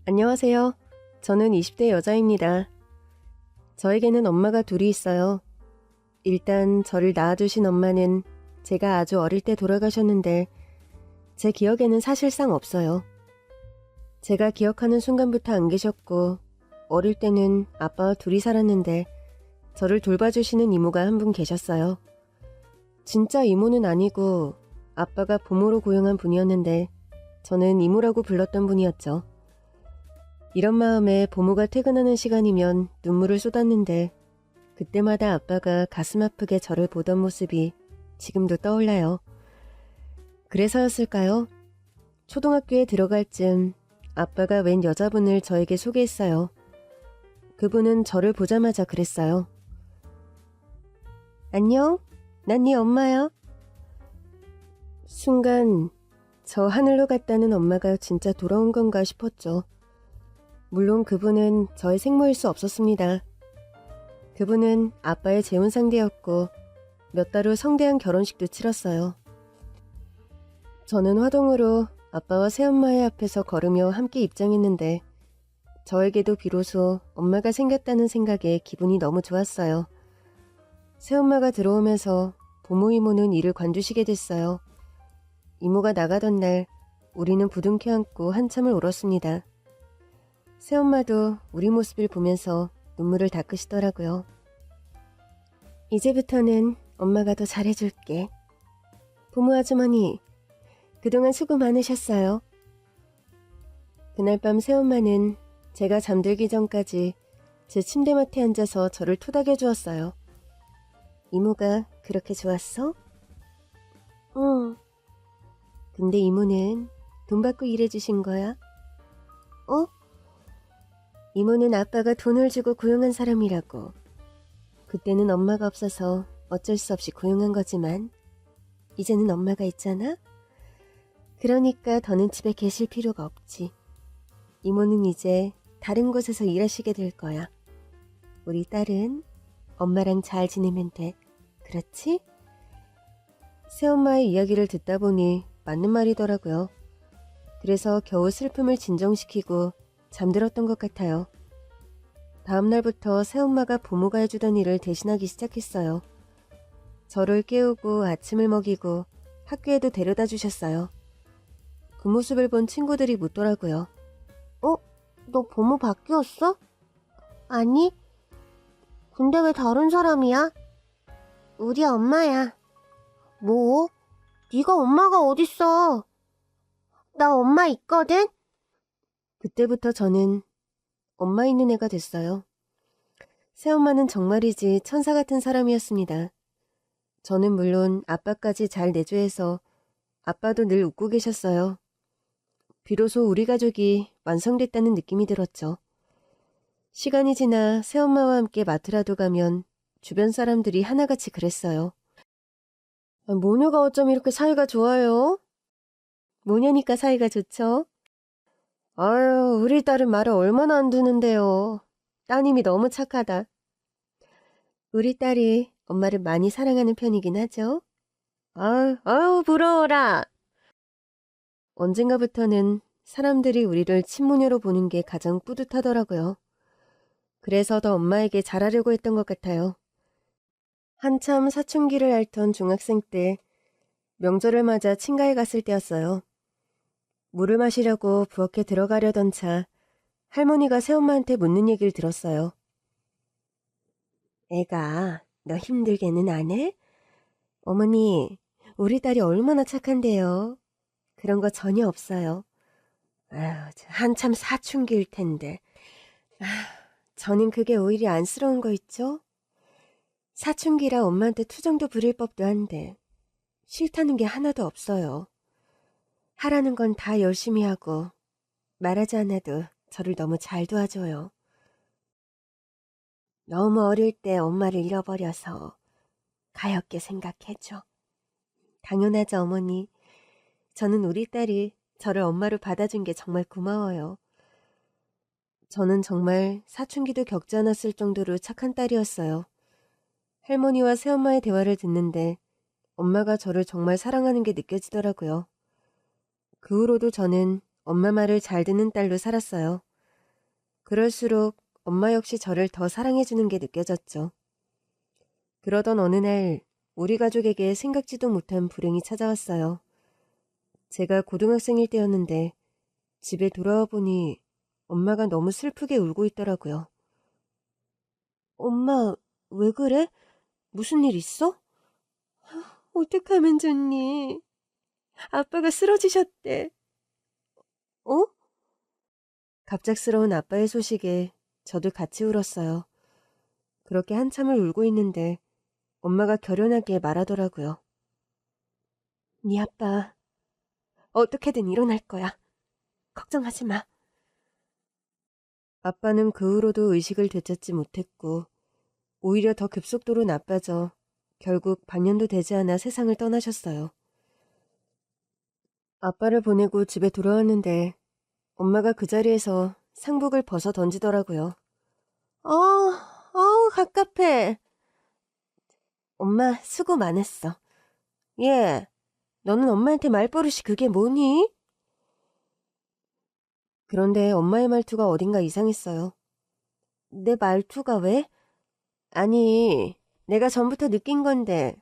안녕하세요. 저는 20대 여자입니다. 저에게는 엄마가 둘이 있어요. 일단 저를 낳아주신 엄마는 제가 아주 어릴 때 돌아가셨는데 제 기억에는 사실상 없어요. 제가 기억하는 순간부터 안 계셨고 어릴 때는 아빠와 둘이 살았는데 저를 돌봐주시는 이모가 한 분 계셨어요. 진짜 이모는 아니고 아빠가 부모로 고용한 분이었는데 저는 이모라고 불렀던 분이었죠. 이런 마음에 부모가 퇴근하는 시간이면 눈물을 쏟았는데 그때마다 아빠가 가슴 아프게 저를 보던 모습이 지금도 떠올라요. 그래서였을까요? 초등학교에 들어갈 쯤 아빠가 웬 여자분을 저에게 소개했어요. 그분은 저를 보자마자 그랬어요. 안녕? 난 네 엄마야. 순간 저 하늘로 갔다는 엄마가 진짜 돌아온 건가 싶었죠. 물론 그분은 저의 생모일 수 없었습니다. 그분은 아빠의 재혼 상대였고 몇 달 후 성대한 결혼식도 치렀어요. 저는 화동으로 아빠와 새엄마의 앞에서 걸으며 함께 입장했는데 저에게도 비로소 엄마가 생겼다는 생각에 기분이 너무 좋았어요. 새엄마가 들어오면서 부모 이모는 이를 관두시게 됐어요. 이모가 나가던 날 우리는 부둥켜 안고 한참을 울었습니다. 새엄마도 우리 모습을 보면서 눈물을 닦으시더라고요. 이제부터는 엄마가 더 잘해줄게. 부모 아주머니, 그동안 수고 많으셨어요. 그날 밤 새엄마는 제가 잠들기 전까지 제 침대맡에 앉아서 저를 토닥여 주었어요. 이모가 그렇게 좋았어? 응. 근데 이모는 돈 받고 일해주신 거야? 어? 이모는 아빠가 돈을 주고 고용한 사람이라고. 그때는 엄마가 없어서 어쩔 수 없이 고용한 거지만 이제는 엄마가 있잖아? 그러니까 더는 집에 계실 필요가 없지. 이모는 이제 다른 곳에서 일하시게 될 거야. 우리 딸은 엄마랑 잘 지내면 돼. 그렇지? 새엄마의 이야기를 듣다 보니 맞는 말이더라고요. 그래서 겨우 슬픔을 진정시키고 잠들었던 것 같아요. 다음 날부터 새엄마가 부모가 해주던 일을 대신하기 시작했어요. 저를 깨우고 아침을 먹이고 학교에도 데려다 주셨어요. 그 모습을 본 친구들이 묻더라고요. 너 부모 바뀌었어? 아니, 근데 왜 다른 사람이야? 우리 엄마야. 뭐? 네가 엄마가 어딨어? 나 엄마 있거든? 그때부터 저는 엄마 있는 애가 됐어요. 새엄마는 정말이지 천사 같은 사람이었습니다. 저는 물론 아빠까지 잘 내조해서 아빠도 늘 웃고 계셨어요. 비로소 우리 가족이 완성됐다는 느낌이 들었죠. 시간이 지나 새엄마와 함께 마트라도 가면 주변 사람들이 하나같이 그랬어요. 모녀가 어쩜 이렇게 사이가 좋아요? 모녀니까 사이가 좋죠? 아유, 우리 딸은 말을 얼마나 안 듣는데요. 따님이 너무 착하다. 우리 딸이 엄마를 많이 사랑하는 편이긴 하죠. 아유, 부러워라. 언젠가부터는 사람들이 우리를 친모녀로 보는 게 가장 뿌듯하더라고요. 그래서 더 엄마에게 잘하려고 했던 것 같아요. 한참 사춘기를 앓던 중학생 때 명절을 맞아 친가에 갔을 때였어요. 물을 마시려고 부엌에 들어가려던 차 할머니가 새엄마한테 묻는 얘기를 들었어요. 애가 너 힘들게는 안 해? 어머니, 우리 딸이 얼마나 착한데요. 그런 거 전혀 없어요. 아유, 한참 사춘기일 텐데. 저는 그게 오히려 안쓰러운 거 있죠? 사춘기라 엄마한테 투정도 부릴 법도 한데 싫다는 게 하나도 없어요. 하라는 건 다 열심히 하고 말하지 않아도 저를 너무 잘 도와줘요. 너무 어릴 때 엄마를 잃어버려서 가엾게 생각해줘. 당연하죠, 어머니. 저는 우리 딸이 저를 엄마로 받아준 게 정말 고마워요. 저는 정말 사춘기도 겪지 않았을 정도로 착한 딸이었어요. 할머니와 새엄마의 대화를 듣는데 엄마가 저를 정말 사랑하는 게 느껴지더라고요. 그 후로도 저는 엄마 말을 잘 듣는 딸로 살았어요. 그럴수록 엄마 역시 저를 더 사랑해주는 게 느껴졌죠. 그러던 어느 날 우리 가족에게 생각지도 못한 불행이 찾아왔어요. 제가 고등학생일 때였는데 집에 돌아와 보니 엄마가 너무 슬프게 울고 있더라고요. 엄마, 왜 그래? 무슨 일 있어? 어떡하면 좋니? 아빠가 쓰러지셨대. 어? 갑작스러운 아빠의 소식에 저도 같이 울었어요. 그렇게 한참을 울고 있는데 엄마가 결연하게 말하더라고요. 네 아빠 어떻게든 일어날 거야. 걱정하지 마. 아빠는 그 후로도 의식을 되찾지 못했고 오히려 더 급속도로 나빠져 결국 반년도 되지 않아 세상을 떠나셨어요. 아빠를 보내고 집에 돌아왔는데 엄마가 그 자리에서 상복을 벗어 던지더라고요. 갑갑해. 엄마 수고 많았어. 예, 너는 엄마한테 말버릇이 그게 뭐니? 그런데 엄마의 말투가 어딘가 이상했어요. 내 말투가 왜? 아니, 내가 전부터 느낀 건데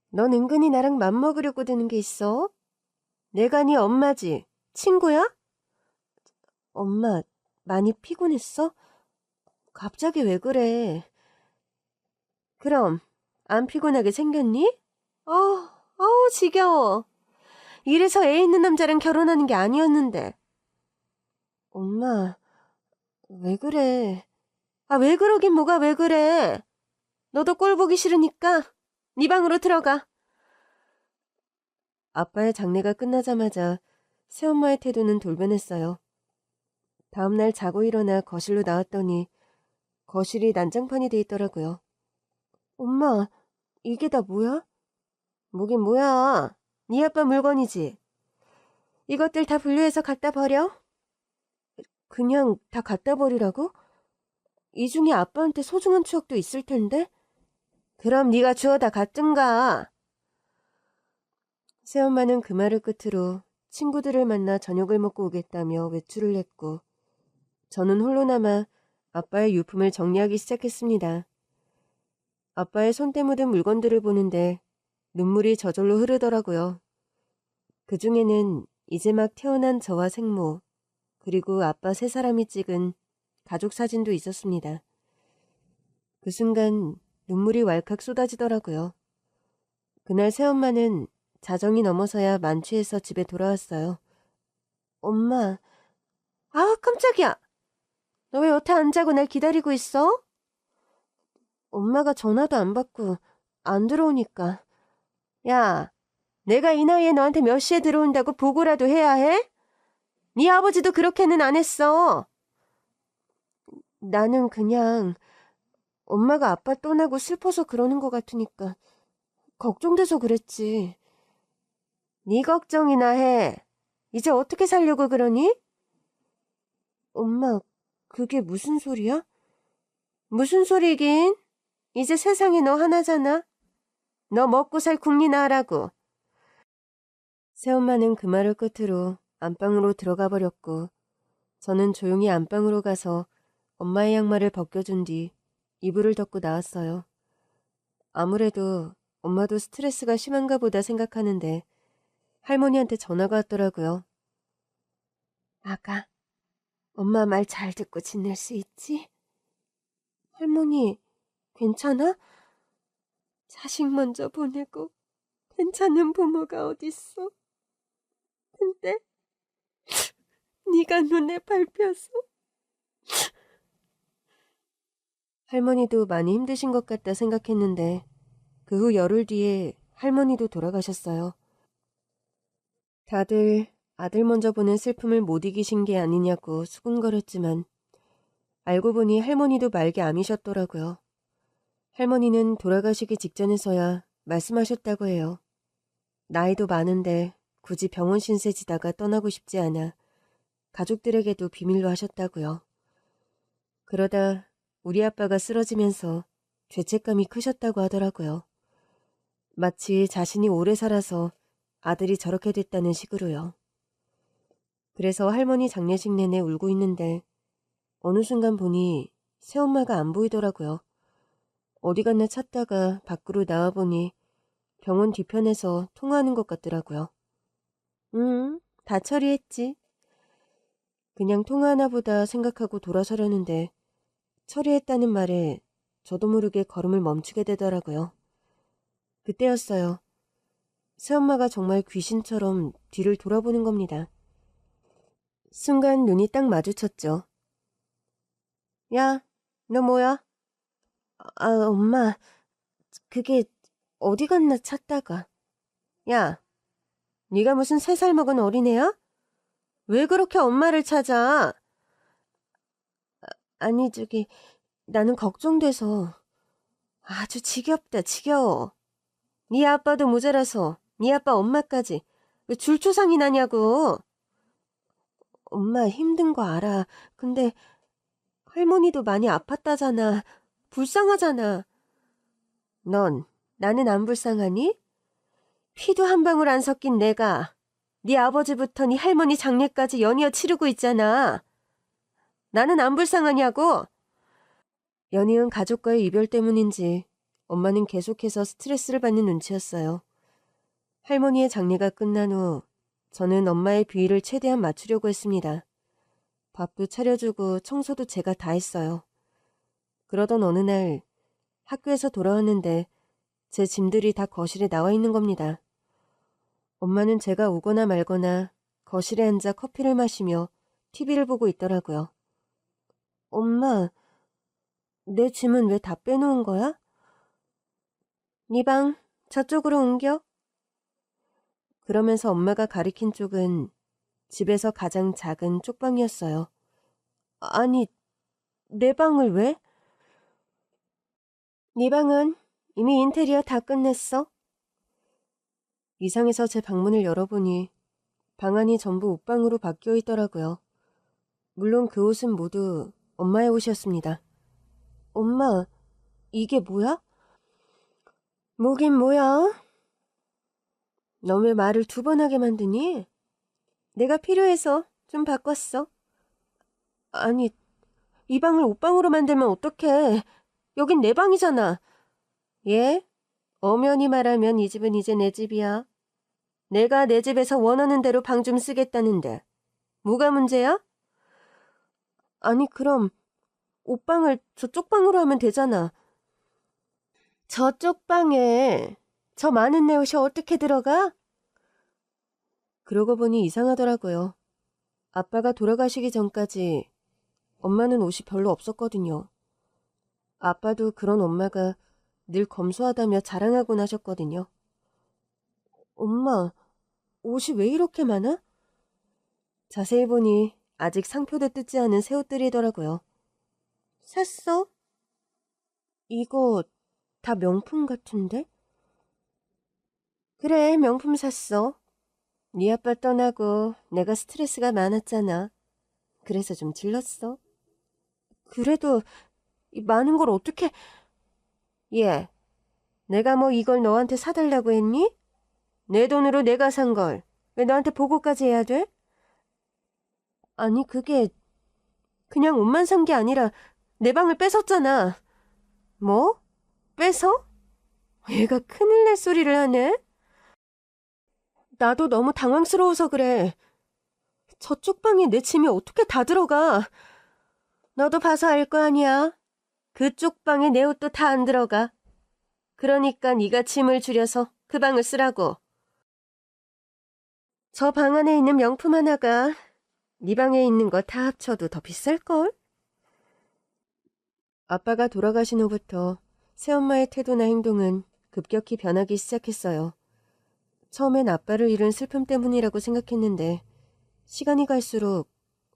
넌 은근히 나랑 맘먹으려고 드는 게 있어? 내가 네 엄마지. 친구야? 엄마, 많이 피곤했어? 갑자기 왜 그래? 그럼 안 피곤하게 생겼니? 지겨워. 이래서 애 있는 남자랑 결혼하는 게 아니었는데. 엄마, 왜 그래? 왜 그러긴 뭐가 왜 그래? 너도 꼴 보기 싫으니까 네 방으로 들어가. 아빠의 장례가 끝나자마자 새엄마의 태도는 돌변했어요. 다음날 자고 일어나 거실로 나왔더니 거실이 난장판이 돼 있더라고요. 엄마, 이게 다 뭐야? 뭐긴 뭐야. 네 아빠 물건이지. 이것들 다 분류해서 갖다 버려? 그냥 다 갖다 버리라고? 이 중에 아빠한테 소중한 추억도 있을 텐데? 그럼 네가 주워다 갖든가. 새엄마는 그 말을 끝으로 친구들을 만나 저녁을 먹고 오겠다며 외출을 했고 저는 홀로 남아 아빠의 유품을 정리하기 시작했습니다. 아빠의 손때 묻은 물건들을 보는데 눈물이 저절로 흐르더라고요. 그 중에는 이제 막 태어난 저와 생모, 그리고 아빠 세 사람이 찍은 가족 사진도 있었습니다. 그 순간 눈물이 왈칵 쏟아지더라고요. 그날 새엄마는 자정이 넘어서야 만취해서 집에 돌아왔어요. 엄마, 깜짝이야. 너 왜 여태 안 자고 날 기다리고 있어? 엄마가 전화도 안 받고 안 들어오니까. 야, 내가 이 나이에 너한테 몇 시에 들어온다고 보고라도 해야 해? 네 아버지도 그렇게는 안 했어. 나는 그냥 엄마가 아빠 떠나고 슬퍼서 그러는 것 같으니까 걱정돼서 그랬지. 네 걱정이나 해. 이제 어떻게 살려고 그러니? 엄마, 그게 무슨 소리야? 무슨 소리긴? 이제 세상에 너 하나잖아. 너 먹고 살 국리나 하라고. 새엄마는 그 말을 끝으로 안방으로 들어가 버렸고 저는 조용히 안방으로 가서 엄마의 양말을 벗겨준 뒤 이불을 덮고 나왔어요. 아무래도 엄마도 스트레스가 심한가 보다 생각하는데 할머니한테 전화가 왔더라고요. 아가, 엄마 말 잘 듣고 지낼 수 있지? 할머니, 괜찮아? 자식 먼저 보내고 괜찮은 부모가 어딨어? 근데 네가 눈에 밟혀서. 할머니도 많이 힘드신 것 같다 생각했는데 그 후 열흘 뒤에 할머니도 돌아가셨어요. 다들 아들 먼저 보는 슬픔을 못 이기신 게 아니냐고 수군거렸지만 알고 보니 할머니도 말기 암이셨더라고요. 할머니는 돌아가시기 직전에서야 말씀하셨다고 해요. 나이도 많은데 굳이 병원 신세 지다가 떠나고 싶지 않아 가족들에게도 비밀로 하셨다고요. 그러다 우리 아빠가 쓰러지면서 죄책감이 크셨다고 하더라고요. 마치 자신이 오래 살아서 아들이 저렇게 됐다는 식으로요. 그래서 할머니 장례식 내내 울고 있는데 어느 순간 보니 새엄마가 안 보이더라고요. 어디 갔나 찾다가 밖으로 나와보니 병원 뒤편에서 통화하는 것 같더라고요. 다 처리했지. 그냥 통화하나 보다 생각하고 돌아서려는데 처리했다는 말에 저도 모르게 걸음을 멈추게 되더라고요. 그때였어요. 새엄마가 정말 귀신처럼 뒤를 돌아보는 겁니다. 순간 눈이 딱 마주쳤죠. 야, 너 뭐야? 엄마, 그게 어디 갔나 찾다가. 야, 네가 무슨 3살 먹은 어린애야? 왜 그렇게 엄마를 찾아? 아니, 나는 걱정돼서. 아주 지겹다, 지겨워. 네 아빠도 모자라서 네 아빠 엄마까지 왜 줄초상이 나냐고. 엄마 힘든 거 알아. 근데 할머니도 많이 아팠다잖아. 불쌍하잖아. 넌 나는 안 불쌍하니? 피도 한 방울 안 섞인 내가 네 아버지부터 네 할머니 장례까지 연이어 치르고 있잖아. 나는 안 불쌍하냐고? 연이은 가족과의 이별 때문인지 엄마는 계속해서 스트레스를 받는 눈치였어요. 할머니의 장례가 끝난 후 저는 엄마의 비위를 최대한 맞추려고 했습니다. 밥도 차려주고 청소도 제가 다 했어요. 그러던 어느 날 학교에서 돌아왔는데 제 짐들이 다 거실에 나와 있는 겁니다. 엄마는 제가 오거나 말거나 거실에 앉아 커피를 마시며 TV를 보고 있더라고요. 엄마, 내 짐은 왜 다 빼놓은 거야? 네 방 저쪽으로 옮겨. 그러면서 엄마가 가리킨 쪽은 집에서 가장 작은 쪽방이었어요. 아니, 내 방을 왜? 네 방은 이미 인테리어 다 끝냈어. 이상해서 제 방문을 열어보니 방 안이 전부 옷방으로 바뀌어 있더라고요. 물론 그 옷은 모두 엄마의 옷이었습니다. 엄마, 이게 뭐야? 뭐긴 뭐야? 너 왜 말을 2번 하게 만드니? 내가 필요해서 좀 바꿨어. 아니, 이 방을 옷방으로 만들면 어떡해. 여긴 내 방이잖아. 예? 엄연히 말하면 이 집은 이제 내 집이야. 내가 내 집에서 원하는 대로 방 좀 쓰겠다는데 뭐가 문제야? 아니 그럼 옷방을 저쪽 방으로 하면 되잖아. 저쪽 방에 저 많은 내 옷이 어떻게 들어가? 그러고 보니 이상하더라고요. 아빠가 돌아가시기 전까지 엄마는 옷이 별로 없었거든요. 아빠도 그런 엄마가 늘 검소하다며 자랑하곤 하셨거든요. 엄마, 옷이 왜 이렇게 많아? 자세히 보니 아직 상표도 뜯지 않은 새 옷들이더라고요. 샀어? 이거 다 명품 같은데? 그래, 명품 샀어. 네 아빠 떠나고 내가 스트레스가 많았잖아. 그래서 좀 질렀어. 그래도 이 많은 걸 어떻게... 얘, 내가 뭐 이걸 너한테 사달라고 했니? 내 돈으로 내가 산 걸 왜 너한테 보고까지 해야 돼? 아니 그게 그냥 옷만 산 게 아니라 내 방을 뺏었잖아. 뭐? 뺏어? 얘가 큰일 날 소리를 하네? 나도 너무 당황스러워서 그래. 저쪽 방에 내 짐이 어떻게 다 들어가? 너도 봐서 알 거 아니야. 그쪽 방에 내 옷도 다 안 들어가. 그러니까 네가 짐을 줄여서 그 방을 쓰라고. 저 방 안에 있는 명품 하나가 네 방에 있는 거 다 합쳐도 더 비쌀걸? 아빠가 돌아가신 후부터 새엄마의 태도나 행동은 급격히 변하기 시작했어요. 처음엔 아빠를 잃은 슬픔 때문이라고 생각했는데 시간이 갈수록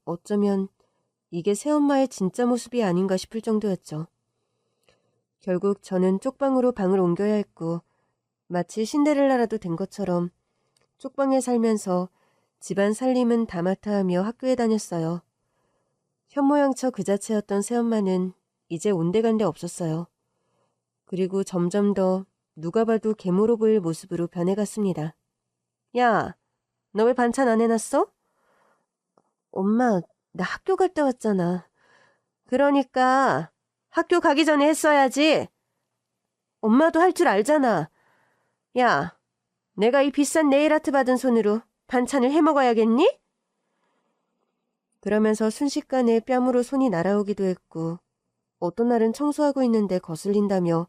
어쩌면 이게 새엄마의 진짜 모습이 아닌가 싶을 정도였죠. 결국 저는 쪽방으로 방을 옮겨야 했고 마치 신데렐라라도 된 것처럼 쪽방에 살면서 집안 살림은 다 맡아 하며 학교에 다녔어요. 현모양처 그 자체였던 새엄마는 이제 온데간데 없었어요. 그리고 점점 더 누가 봐도 계모로 보일 모습으로 변해갔습니다. 야, 너 왜 반찬 안 해놨어? 엄마, 나 학교 갔다 왔잖아. 그러니까 학교 가기 전에 했어야지. 엄마도 할 줄 알잖아. 야, 내가 이 비싼 네일아트 받은 손으로 반찬을 해먹어야겠니? 그러면서 순식간에 뺨으로 손이 날아오기도 했고 어떤 날은 청소하고 있는데 거슬린다며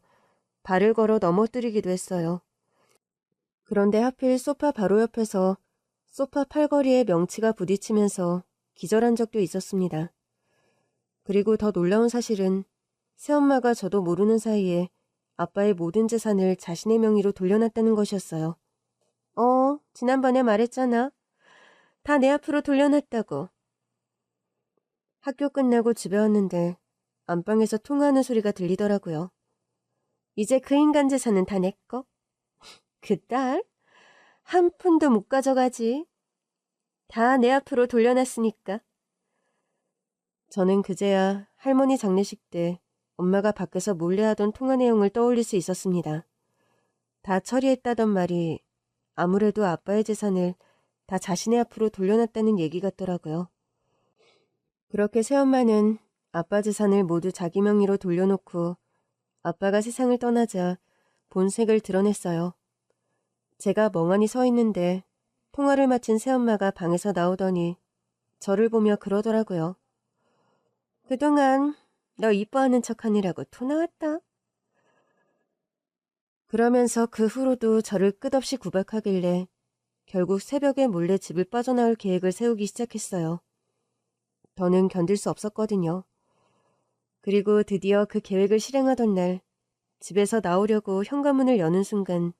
발을 걸어 넘어뜨리기도 했어요. 그런데 하필 소파 바로 옆에서 소파 팔걸이에 명치가 부딪히면서 기절한 적도 있었습니다. 그리고 더 놀라운 사실은 새엄마가 저도 모르는 사이에 아빠의 모든 재산을 자신의 명의로 돌려놨다는 것이었어요. 지난번에 말했잖아. 다 내 앞으로 돌려놨다고. 학교 끝나고 집에 왔는데 안방에서 통화하는 소리가 들리더라고요. 이제 그 인간 재산은 다 내 거? 그 딸? 한 푼도 못 가져가지. 다 내 앞으로 돌려놨으니까. 저는 그제야 할머니 장례식 때 엄마가 밖에서 몰래 하던 통화 내용을 떠올릴 수 있었습니다. 다 처리했다던 말이 아무래도 아빠의 재산을 다 자신의 앞으로 돌려놨다는 얘기 같더라고요. 그렇게 새엄마는 아빠 재산을 모두 자기 명의로 돌려놓고 아빠가 세상을 떠나자 본색을 드러냈어요. 제가 멍하니 서 있는데 통화를 마친 새엄마가 방에서 나오더니 저를 보며 그러더라고요. 그동안 너 이뻐하는 척하느라고 토 나왔다. 그러면서 그 후로도 저를 끝없이 구박하길래 결국 새벽에 몰래 집을 빠져나올 계획을 세우기 시작했어요. 더는 견딜 수 없었거든요. 그리고 드디어 그 계획을 실행하던 날 집에서 나오려고 현관문을 여는 순간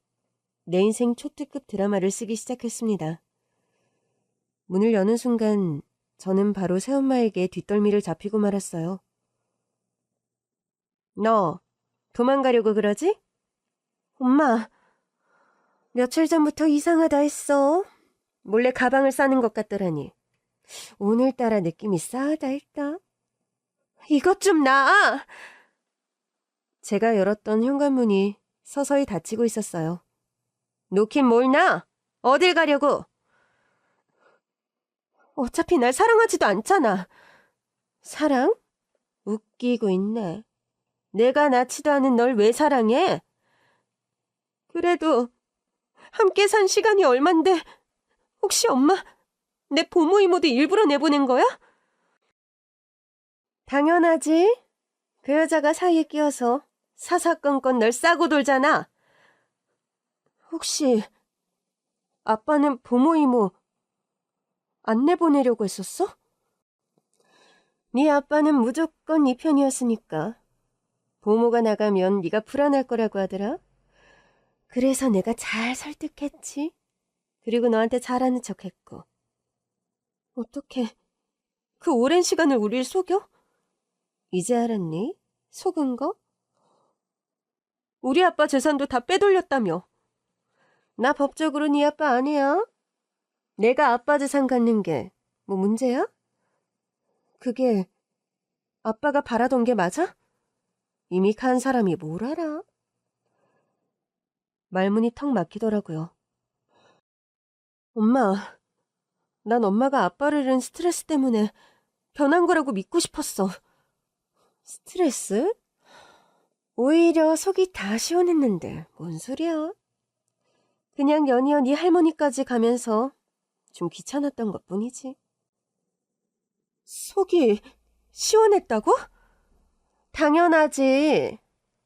내 인생 초특급 드라마를 쓰기 시작했습니다. 문을 여는 순간 저는 바로 새엄마에게 뒷덜미를 잡히고 말았어요. 너 도망가려고 그러지? 엄마, 며칠 전부터 이상하다 했어. 몰래 가방을 싸는 것 같더라니. 오늘따라 느낌이 싸하다 했다. 이것 좀 놔! 제가 열었던 현관문이 서서히 닫히고 있었어요. 놓긴 뭘 놔? 어딜 가려고? 어차피 날 사랑하지도 않잖아. 사랑? 웃기고 있네. 내가 낳지도 않은 널 왜 사랑해? 그래도 함께 산 시간이 얼만데 혹시 엄마 내 보모 이모도 일부러 내보낸 거야? 당연하지. 그 여자가 사이에 끼어서 사사건건 널 싸고 돌잖아. 혹시 아빠는 보모 이모 안 내보내려고 했었어? 네 아빠는 무조건 네 편이었으니까. 보모가 나가면 네가 불안할 거라고 하더라. 그래서 내가 잘 설득했지. 그리고 너한테 잘하는 척했고. 어떻게 그 오랜 시간을 우릴 속여? 이제 알았니? 속은 거? 우리 아빠 재산도 다 빼돌렸다며. 나 법적으로 네 아빠 아니야. 내가 아빠 재산 갖는 게 뭐 문제야? 그게 아빠가 바라던 게 맞아? 이미 간 사람이 뭘 알아? 말문이 턱 막히더라고요. 엄마, 난 엄마가 아빠를 잃은 스트레스 때문에 변한 거라고 믿고 싶었어. 스트레스? 오히려 속이 다 시원했는데 뭔 소리야? 그냥 연이어 네 할머니까지 가면서 좀 귀찮았던 것뿐이지. 속이 시원했다고? 당연하지.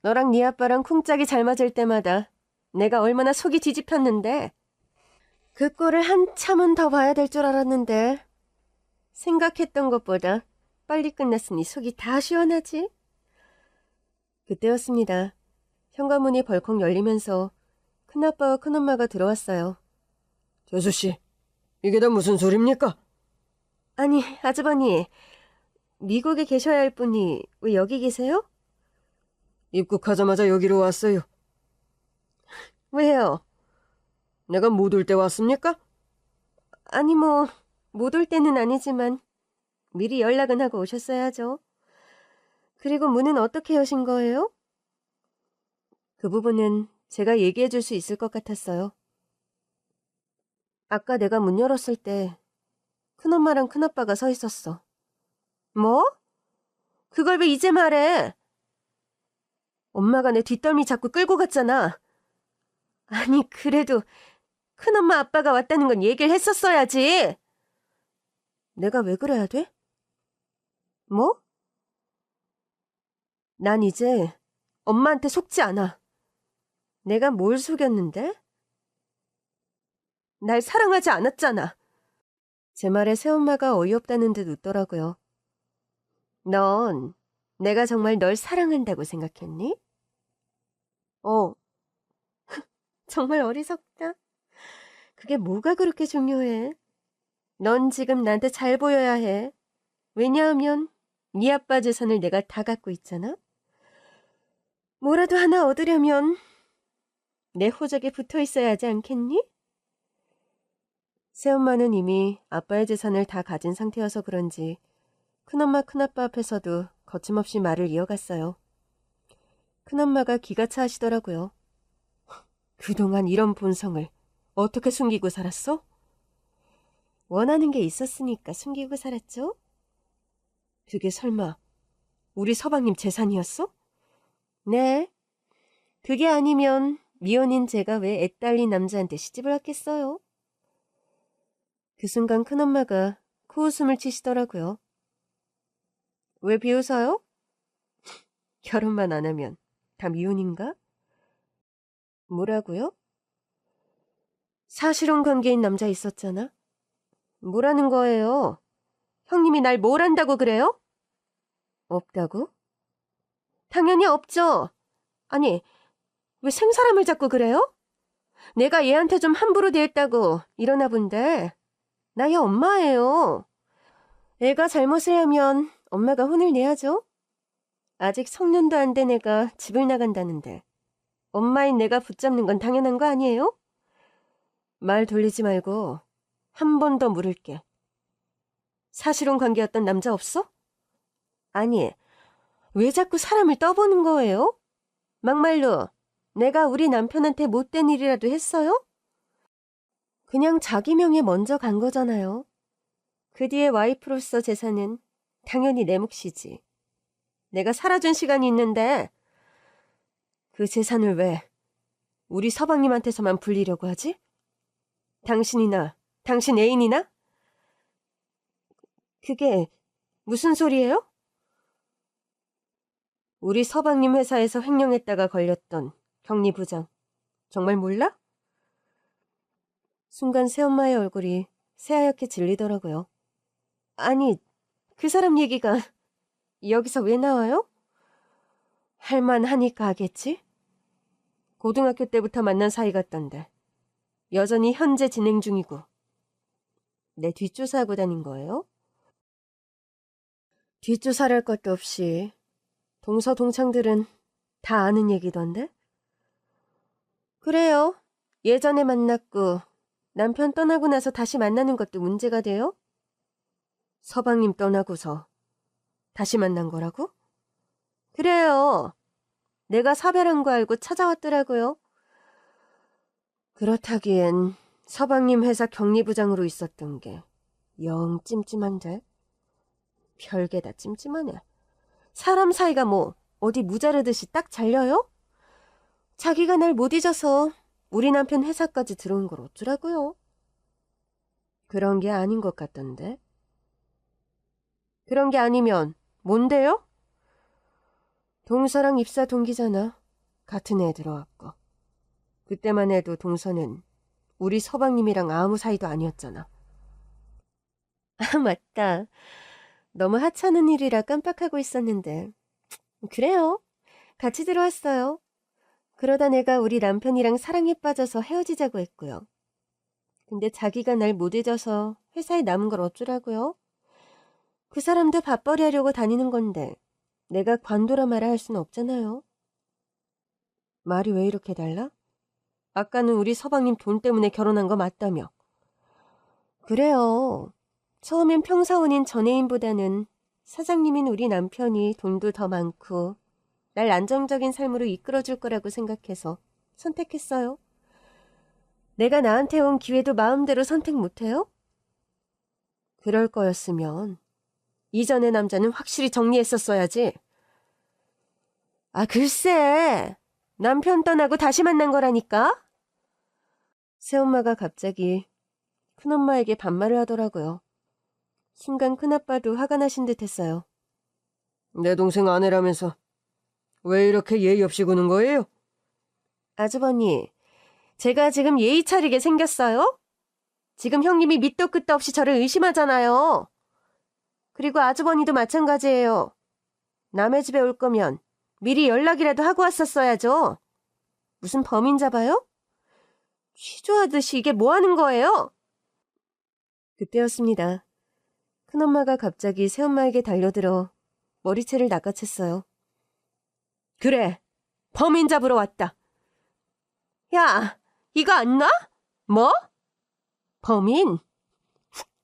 너랑 네 아빠랑 쿵짝이 잘 맞을 때마다 내가 얼마나 속이 뒤집혔는데. 그 꼴을 한참은 더 봐야 될 줄 알았는데 생각했던 것보다 빨리 끝났으니 속이 다 시원하지. 그때였습니다. 현관문이 벌컥 열리면서 큰아빠와 큰엄마가 들어왔어요. 재수씨, 이게 다 무슨 소리입니까? 아니, 아주버니, 미국에 계셔야 할 분이 왜 여기 계세요? 입국하자마자 여기로 왔어요. 왜요? 내가 못 올 때 왔습니까? 아니 못 올 때는 아니지만 미리 연락은 하고 오셨어야죠. 그리고 문은 어떻게 여신 거예요? 그 부분은 제가 얘기해 줄 수 있을 것 같았어요. 아까 내가 문 열었을 때 큰엄마랑 큰아빠가 서 있었어. 뭐? 그걸 왜 이제 말해? 엄마가 내 뒷덜미 자꾸 끌고 갔잖아. 아니, 그래도 큰엄마 아빠가 왔다는 건 얘기를 했었어야지. 내가 왜 그래야 돼? 뭐? 난 이제 엄마한테 속지 않아. 내가 뭘 속였는데? 날 사랑하지 않았잖아. 제 말에 새엄마가 어이없다는 듯 웃더라고요. 넌 내가 정말 널 사랑한다고 생각했니? 어, 정말 어리석다. 그게 뭐가 그렇게 중요해? 넌 지금 나한테 잘 보여야 해. 왜냐하면 네 아빠 재산을 내가 다 갖고 있잖아. 뭐라도 하나 얻으려면 내 호적에 붙어 있어야 하지 않겠니? 새엄마는 이미 아빠의 재산을 다 가진 상태여서 그런지 큰엄마 큰아빠 앞에서도 거침없이 말을 이어갔어요. 큰엄마가 기가 차 하시더라고요. 그동안 이런 본성을 어떻게 숨기고 살았어? 원하는 게 있었으니까 숨기고 살았죠? 그게 설마 우리 서방님 재산이었어? 네. 그게 아니면 미혼인 제가 왜 애딸린 남자한테 시집을 왔겠어요? 그 순간 큰엄마가 코웃음을 치시더라고요. 왜 비웃어요? 결혼만 안 하면 다 미혼인가? 뭐라고요? 사실혼 관계인 남자 있었잖아. 뭐라는 거예요? 형님이 날 뭘 한다고 그래요? 없다고? 당연히 없죠. 아니, 왜 생사람을 자꾸 그래요? 내가 얘한테 좀 함부로 대했다고 이러나 본데 나야 엄마예요. 애가 잘못을 하면 엄마가 혼을 내야죠. 아직 성년도 안 된 애가 집을 나간다는데 엄마인 내가 붙잡는 건 당연한 거 아니에요? 말 돌리지 말고 한 번 더 물을게. 사실혼 관계였던 남자 없어? 아니, 왜 자꾸 사람을 떠보는 거예요? 막말로 내가 우리 남편한테 못된 일이라도 했어요? 그냥 자기 명에 먼저 간 거잖아요. 그 뒤에 와이프로서 재산은 당연히 내 몫이지. 내가 살아준 시간이 있는데 그 재산을 왜 우리 서방님한테서만 불리려고 하지? 당신이나 당신 애인이나? 그게 무슨 소리예요? 우리 서방님 회사에서 횡령했다가 걸렸던 격리부장. 정말 몰라? 순간 새엄마의 얼굴이 새하얗게 질리더라고요. 아니, 그 사람 얘기가 여기서 왜 나와요? 할만하니까 하겠지? 고등학교 때부터 만난 사이 같던데 여전히 현재 진행 중이고 내 뒷조사하고 다닌 거예요? 뒷조사를 할 것도 없이 동서동창들은 다 아는 얘기던데? 그래요. 예전에 만났고 남편 떠나고 나서 다시 만나는 것도 문제가 돼요? 서방님 떠나고서 다시 만난 거라고? 그래요. 내가 사별한 거 알고 찾아왔더라고요. 그렇다기엔 서방님 회사 격리부장으로 있었던 게 영 찜찜한데? 별게 다 찜찜하네. 사람 사이가 뭐 어디 무자르듯이 딱 잘려요? 자기가 날 못 잊어서 우리 남편 회사까지 들어온 걸 어쩌라고요? 그런 게 아닌 것 같던데. 그런 게 아니면 뭔데요? 동서랑 입사 동기잖아. 같은 애 들어왔고. 그때만 해도 동서는 우리 서방님이랑 아무 사이도 아니었잖아. 아, 맞다. 너무 하찮은 일이라 깜빡하고 있었는데. 그래요. 같이 들어왔어요. 그러다 내가 우리 남편이랑 사랑에 빠져서 헤어지자고 했고요. 근데 자기가 날 못 잊어서 회사에 남은 걸 어쩌라고요? 그 사람도 밥벌이 하려고 다니는 건데 내가 관둬라 말아 할 수는 없잖아요. 말이 왜 이렇게 달라? 아까는 우리 서방님 돈 때문에 결혼한 거 맞다며. 그래요. 처음엔 평사원인 전애인보다는 사장님인 우리 남편이 돈도 더 많고 날 안정적인 삶으로 이끌어줄 거라고 생각해서 선택했어요. 내가 나한테 온 기회도 마음대로 선택 못해요? 그럴 거였으면 이전의 남자는 확실히 정리했었어야지. 아, 글쎄. 남편 떠나고 다시 만난 거라니까? 새엄마가 갑자기 큰엄마에게 반말을 하더라고요. 순간 큰아빠도 화가 나신 듯 했어요. 내 동생 아내라면서 왜 이렇게 예의 없이 구는 거예요? 아주버니, 제가 지금 예의 차리게 생겼어요? 지금 형님이 밑도 끝도 없이 저를 의심하잖아요. 그리고 아주버니도 마찬가지예요. 남의 집에 올 거면 미리 연락이라도 하고 왔었어야죠. 무슨 범인 잡아요? 취조하듯이 이게 뭐 하는 거예요? 그때였습니다. 큰엄마가 갑자기 새엄마에게 달려들어 머리채를 낚아챘어요. 그래, 범인 잡으러 왔다. 야, 이거 안 나? 뭐? 범인?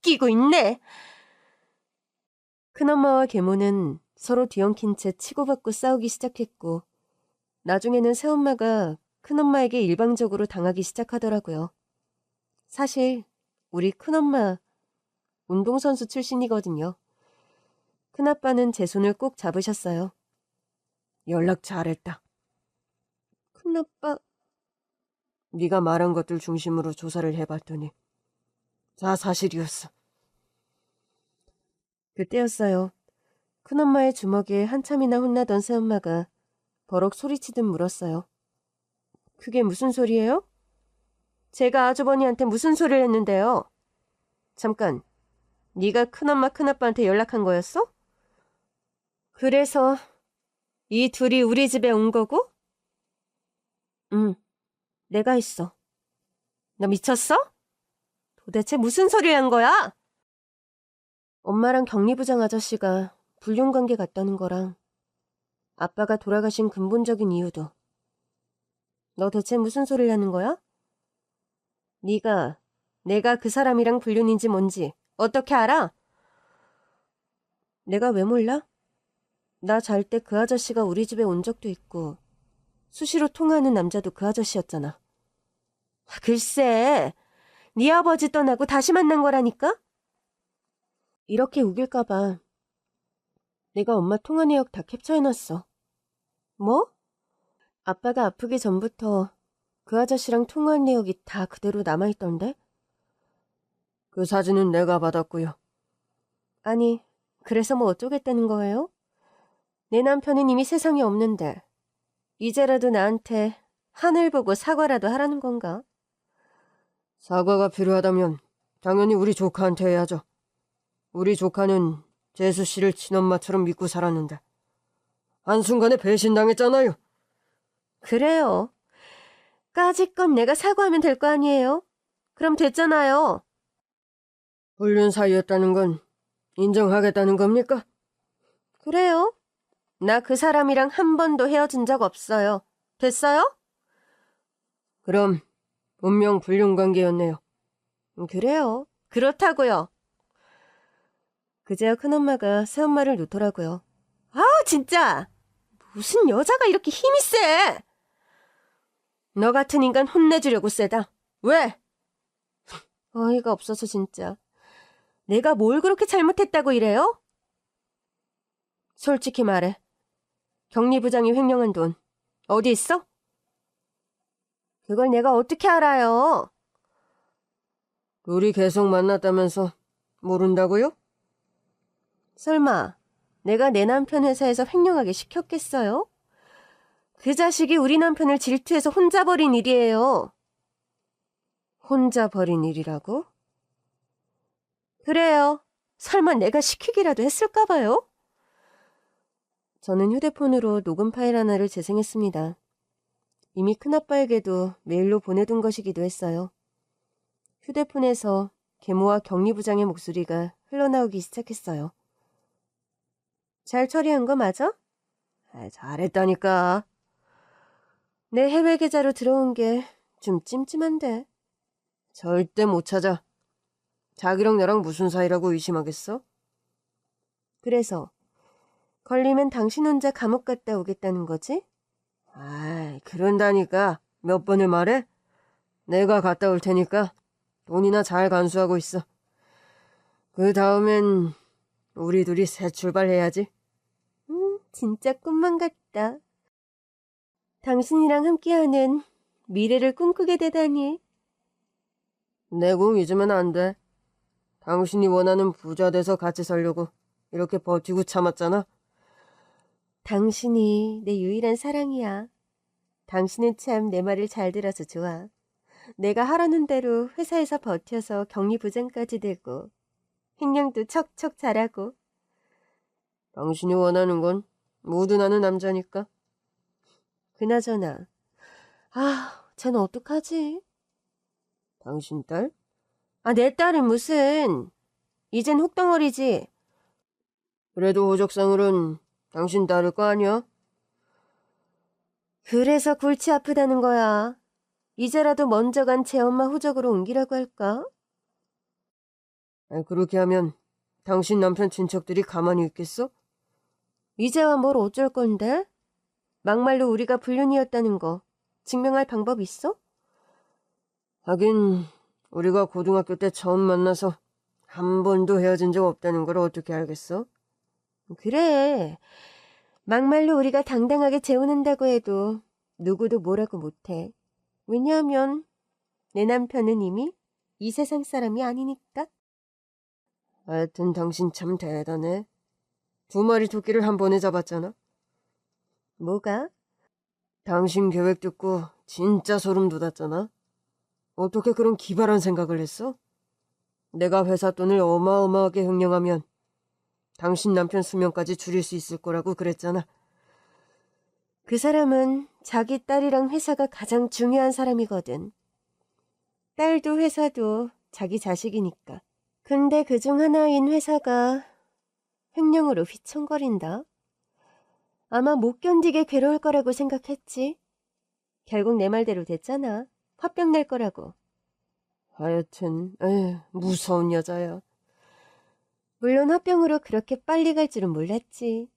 웃기고 있네. 큰엄마와 계모는 서로 뒤엉킨 채 치고받고 싸우기 시작했고 나중에는 새엄마가 큰엄마에게 일방적으로 당하기 시작하더라고요. 사실 우리 큰엄마 운동선수 출신이거든요. 큰아빠는 제 손을 꼭 잡으셨어요. 연락 잘했다. 큰아빠, 네가 말한 것들 중심으로 조사를 해봤더니 다 사실이었어. 그때였어요. 큰엄마의 주먹에 한참이나 혼나던 새엄마가 버럭 소리치듯 물었어요. 그게 무슨 소리예요? 제가 아주버니한테 무슨 소리를 했는데요? 잠깐, 네가 큰엄마 큰아빠한테 연락한 거였어? 그래서 이 둘이 우리 집에 온 거고? 응, 내가 했어. 너 미쳤어? 도대체 무슨 소리를 한 거야? 엄마랑 격리부장 아저씨가 불륜관계 같다는 거랑 아빠가 돌아가신 근본적인 이유도. 너 대체 무슨 소리를 하는 거야? 네가 내가 그 사람이랑 불륜인지 뭔지 어떻게 알아? 내가 왜 몰라? 나 잘 때 그 아저씨가 우리 집에 온 적도 있고 수시로 통화하는 남자도 그 아저씨였잖아. 글쎄, 네 아버지 떠나고 다시 만난 거라니까? 이렇게 우길까봐 내가 엄마 통화 내역 다 캡처해놨어. 뭐? 아빠가 아프기 전부터 그 아저씨랑 통화한 내역이 다 그대로 남아있던데? 그 사진은 내가 받았고요. 아니, 그래서 뭐 어쩌겠다는 거예요? 내 남편은 이미 세상에 없는데 이제라도 나한테 하늘 보고 사과라도 하라는 건가? 사과가 필요하다면 당연히 우리 조카한테 해야죠. 우리 조카는 재수 씨를 친엄마처럼 믿고 살았는데 한순간에 배신당했잖아요. 그래요. 까짓 건 내가 사과하면 될 거 아니에요? 그럼 됐잖아요. 불륜 사이였다는 건 인정하겠다는 겁니까? 그래요. 나 그 사람이랑 한 번도 헤어진 적 없어요. 됐어요? 그럼 분명 불륜 관계였네요. 그래요. 그렇다고요. 그제야 큰엄마가 새엄마를 놓더라고요. 아, 진짜! 무슨 여자가 이렇게 힘이 세! 너 같은 인간 혼내주려고 세다. 왜? 어이가 없어서 진짜. 내가 뭘 그렇게 잘못했다고 이래요? 솔직히 말해. 격리부장이 횡령한 돈 어디 있어? 그걸 내가 어떻게 알아요? 우리 계속 만났다면서 모른다고요? 설마 내가 내 남편 회사에서 횡령하게 시켰겠어요? 그 자식이 우리 남편을 질투해서 혼자 버린 일이에요. 혼자 버린 일이라고? 그래요. 설마 내가 시키기라도 했을까 봐요? 저는 휴대폰으로 녹음 파일 하나를 재생했습니다. 이미 큰아빠에게도 메일로 보내둔 것이기도 했어요. 휴대폰에서 계모와 격리부장의 목소리가 흘러나오기 시작했어요. 잘 처리한 거 맞아? 잘했다니까. 내 해외 계좌로 들어온 게 좀 찜찜한데. 절대 못 찾아. 자기랑 나랑 무슨 사이라고 의심하겠어? 그래서 걸리면 당신 혼자 감옥 갔다 오겠다는 거지? 아이, 그런다니까. 몇 번을 말해? 내가 갔다 올 테니까 돈이나 잘 간수하고 있어. 그 다음엔 우리 둘이 새 출발해야지. 진짜 꿈만 같다. 당신이랑 함께하는 미래를 꿈꾸게 되다니. 내 꿈 잊으면 안 돼. 당신이 원하는 부자 돼서 같이 살려고 이렇게 버티고 참았잖아. 당신이 내 유일한 사랑이야. 당신은 참 내 말을 잘 들어서 좋아. 내가 하라는 대로 회사에서 버텨서 격리부장까지 되고 횡령도 척척 잘하고. 당신이 원하는 건 모두 나는 남자니까. 그나저나 쟤는 어떡하지? 당신 딸? 내 딸은 무슨. 이젠 혹덩어리지. 그래도 호적상으론 당신 딸일 거 아니야? 그래서 골치 아프다는 거야. 이제라도 먼저 간 제 엄마 호적으로 옮기라고 할까? 그렇게 하면 당신 남편 친척들이 가만히 있겠어? 이제와 뭘 어쩔 건데? 막말로 우리가 불륜이었다는 거 증명할 방법 있어? 하긴 우리가 고등학교 때 처음 만나서 한 번도 헤어진 적 없다는 걸 어떻게 알겠어? 그래. 막말로 우리가 당당하게 재혼한다고 해도 누구도 뭐라고 못해. 왜냐하면 내 남편은 이미 이 세상 사람이 아니니까. 하여튼 당신 참 대단해. 2마리 토끼를 한 번에 잡았잖아. 뭐가? 당신 계획 듣고 진짜 소름 돋았잖아. 어떻게 그런 기발한 생각을 했어? 내가 회사 돈을 어마어마하게 횡령하면 당신 남편 수명까지 줄일 수 있을 거라고 그랬잖아. 그 사람은 자기 딸이랑 회사가 가장 중요한 사람이거든. 딸도 회사도 자기 자식이니까. 근데 그중 하나인 회사가 횡령으로 휘청거린다. 아마 못 견디게 괴로울 거라고 생각했지. 결국 내 말대로 됐잖아. 화병 낼 거라고. 하여튼 무서운 여자야. 물론 화병으로 그렇게 빨리 갈 줄은 몰랐지.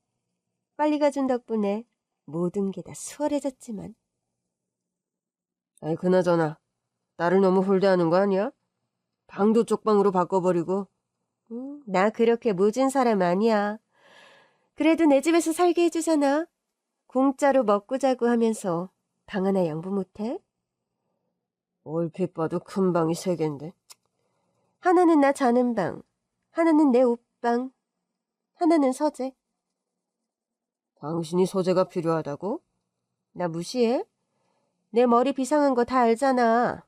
빨리 가준 덕분에 모든 게 다 수월해졌지만. 그나저나 딸을 너무 홀대하는 거 아니야? 방도 쪽방으로 바꿔버리고. 나 그렇게 모진 사람 아니야. 그래도 내 집에서 살게 해주잖아. 공짜로 먹고 자고 하면서 방 하나 양보 못해? 얼핏 봐도 큰 방이 3개인데. 하나는 나 자는 방, 하나는 내 옷방, 하나는 서재. 당신이 소재가 필요하다고? 나 무시해? 내 머리 비상한 거 다 알잖아.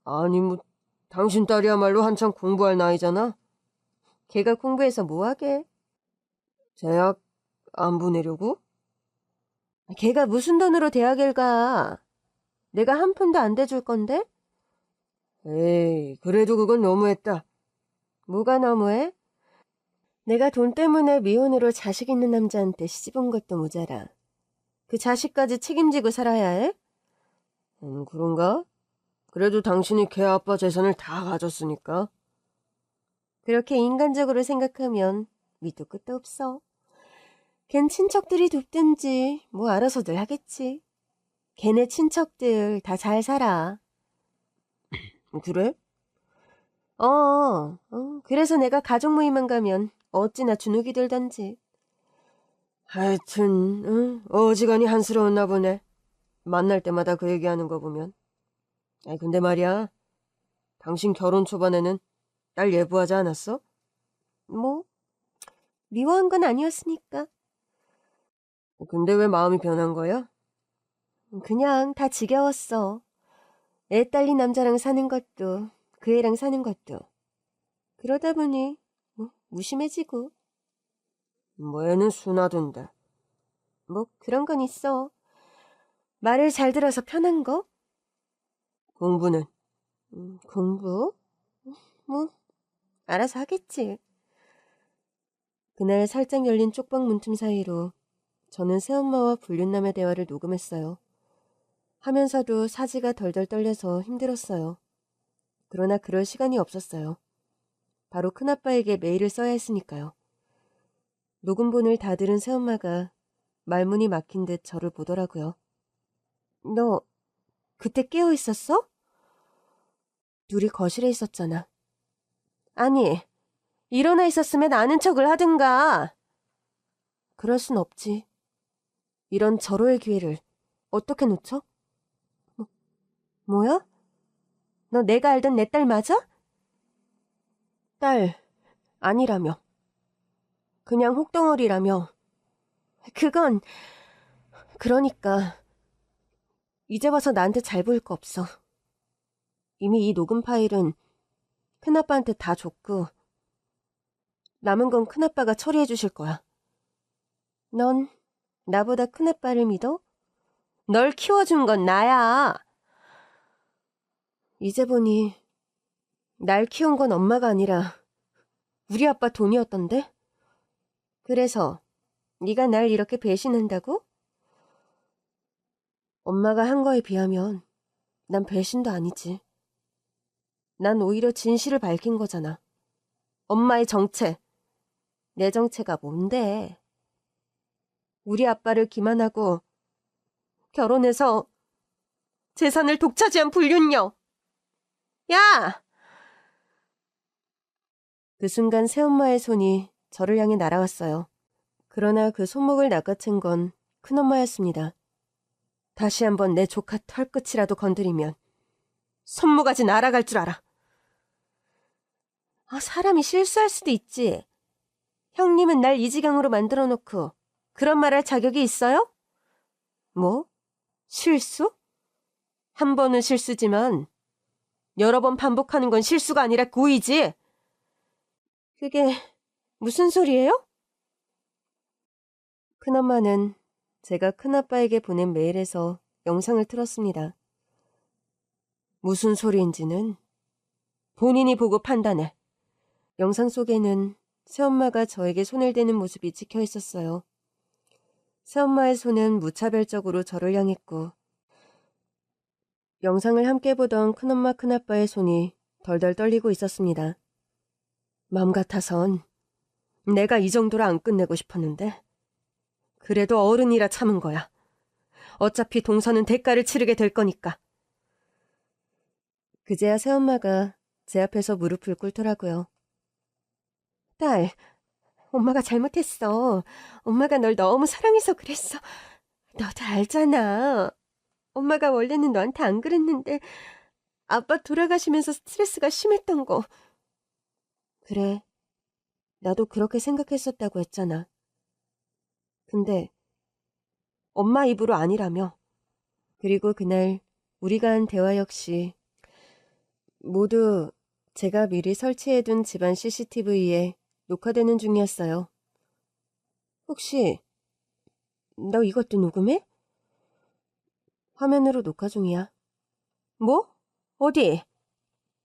아니 당신 딸이야말로 한창 공부할 나이잖아. 걔가 공부해서 뭐하게? 대학 안 보내려고? 걔가 무슨 돈으로 대학을 가? 내가 한 푼도 안 대줄 건데? 에이, 그래도 그건 너무했다. 뭐가 너무해? 내가 돈 때문에 미혼으로 자식 있는 남자한테 시집온 것도 모자라. 그 자식까지 책임지고 살아야 해? 그런가? 그래도 당신이 걔 아빠 재산을 다 가졌으니까. 그렇게 인간적으로 생각하면 밑도 끝도 없어. 걘 친척들이 돕든지 뭐 알아서들 하겠지. 걔네 친척들 다 잘 살아. 그래? 그래서 내가 가족 모임만 가면 어찌나 주눅이 들던지. 하여튼 어지간히 한스러웠나 보네. 만날 때마다 그 얘기하는 거 보면. 근데 말이야, 당신 결혼 초반에는 딸 예부하지 않았어? 뭐 미워한 건 아니었으니까. 근데 왜 마음이 변한 거야? 그냥 다 지겨웠어. 애 딸린 남자랑 사는 것도 그 애랑 사는 것도. 그러다 보니 뭐 무심해지고. 뭐 애는 순하던데. 뭐 그런 건 있어. 말을 잘 들어서 편한 거? 공부는? 공부? 뭐 알아서 하겠지. 그날 살짝 열린 쪽방 문틈 사이로 저는 새엄마와 불륜남의 대화를 녹음했어요. 하면서도 사지가 덜덜 떨려서 힘들었어요. 그러나 그럴 시간이 없었어요. 바로 큰아빠에게 메일을 써야 했으니까요. 녹음본을 다 들은 새엄마가 말문이 막힌 듯 저를 보더라고요. 너 그때 깨어 있었어? 둘이 거실에 있었잖아. 아니, 일어나 있었으면 아는 척을 하든가. 그럴 순 없지. 이런 절호의 기회를 어떻게 놓쳐? 뭐야? 너 내가 알던 내 딸 맞아? 딸 아니라며. 그냥 혹덩어리라며. 그건 그러니까 이제 와서 나한테 잘 보일 거 없어. 이미 이 녹음 파일은 큰아빠한테 다 줬고 남은 건 큰아빠가 처리해 주실 거야. 넌 나보다 큰아빠를 믿어? 널 키워준 건 나야. 이제 보니 날 키운 건 엄마가 아니라 우리 아빠 돈이었던데? 그래서 네가 날 이렇게 배신한다고? 엄마가 한 거에 비하면 난 배신도 아니지. 난 오히려 진실을 밝힌 거잖아. 엄마의 정체. 내 정체가 뭔데? 우리 아빠를 기만하고 결혼해서 재산을 독차지한 불륜녀. 야! 그 순간 새엄마의 손이 저를 향해 날아왔어요. 그러나 그 손목을 낚아챈 건 큰엄마였습니다. 다시 한번 내 조카 털끝이라도 건드리면 손모가지 날아갈 줄 알아. 사람이 실수할 수도 있지. 형님은 날 이 지경으로 만들어 놓고 그런 말 할 자격이 있어요? 뭐? 실수? 한 번은 실수지만 여러 번 반복하는 건 실수가 아니라 고의지. 그게 무슨 소리예요? 큰엄마는 제가 큰아빠에게 보낸 메일에서 영상을 틀었습니다. 무슨 소리인지는 본인이 보고 판단해. 영상 속에는 새엄마가 저에게 손을 대는 모습이 찍혀 있었어요. 새엄마의 손은 무차별적으로 저를 향했고 영상을 함께 보던 큰엄마 큰아빠의 손이 덜덜 떨리고 있었습니다. 마음 같아선 내가 이 정도로 안 끝내고 싶었는데 그래도 어른이라 참은 거야. 어차피 동서는 대가를 치르게 될 거니까. 그제야 새엄마가 제 앞에서 무릎을 꿇더라고요. 딸, 엄마가 잘못했어. 엄마가 널 너무 사랑해서 그랬어. 너도 알잖아. 엄마가 원래는 너한테 안 그랬는데 아빠 돌아가시면서 스트레스가 심했던 거. 그래, 나도 그렇게 생각했었다고 했잖아. 근데 엄마 입으로 아니라며. 그리고 그날 우리가 한 대화 역시 모두 제가 미리 설치해둔 집안 CCTV에 녹화되는 중이었어요. 혹시 너 이것도 녹음해? 화면으로 녹화 중이야. 뭐? 어디?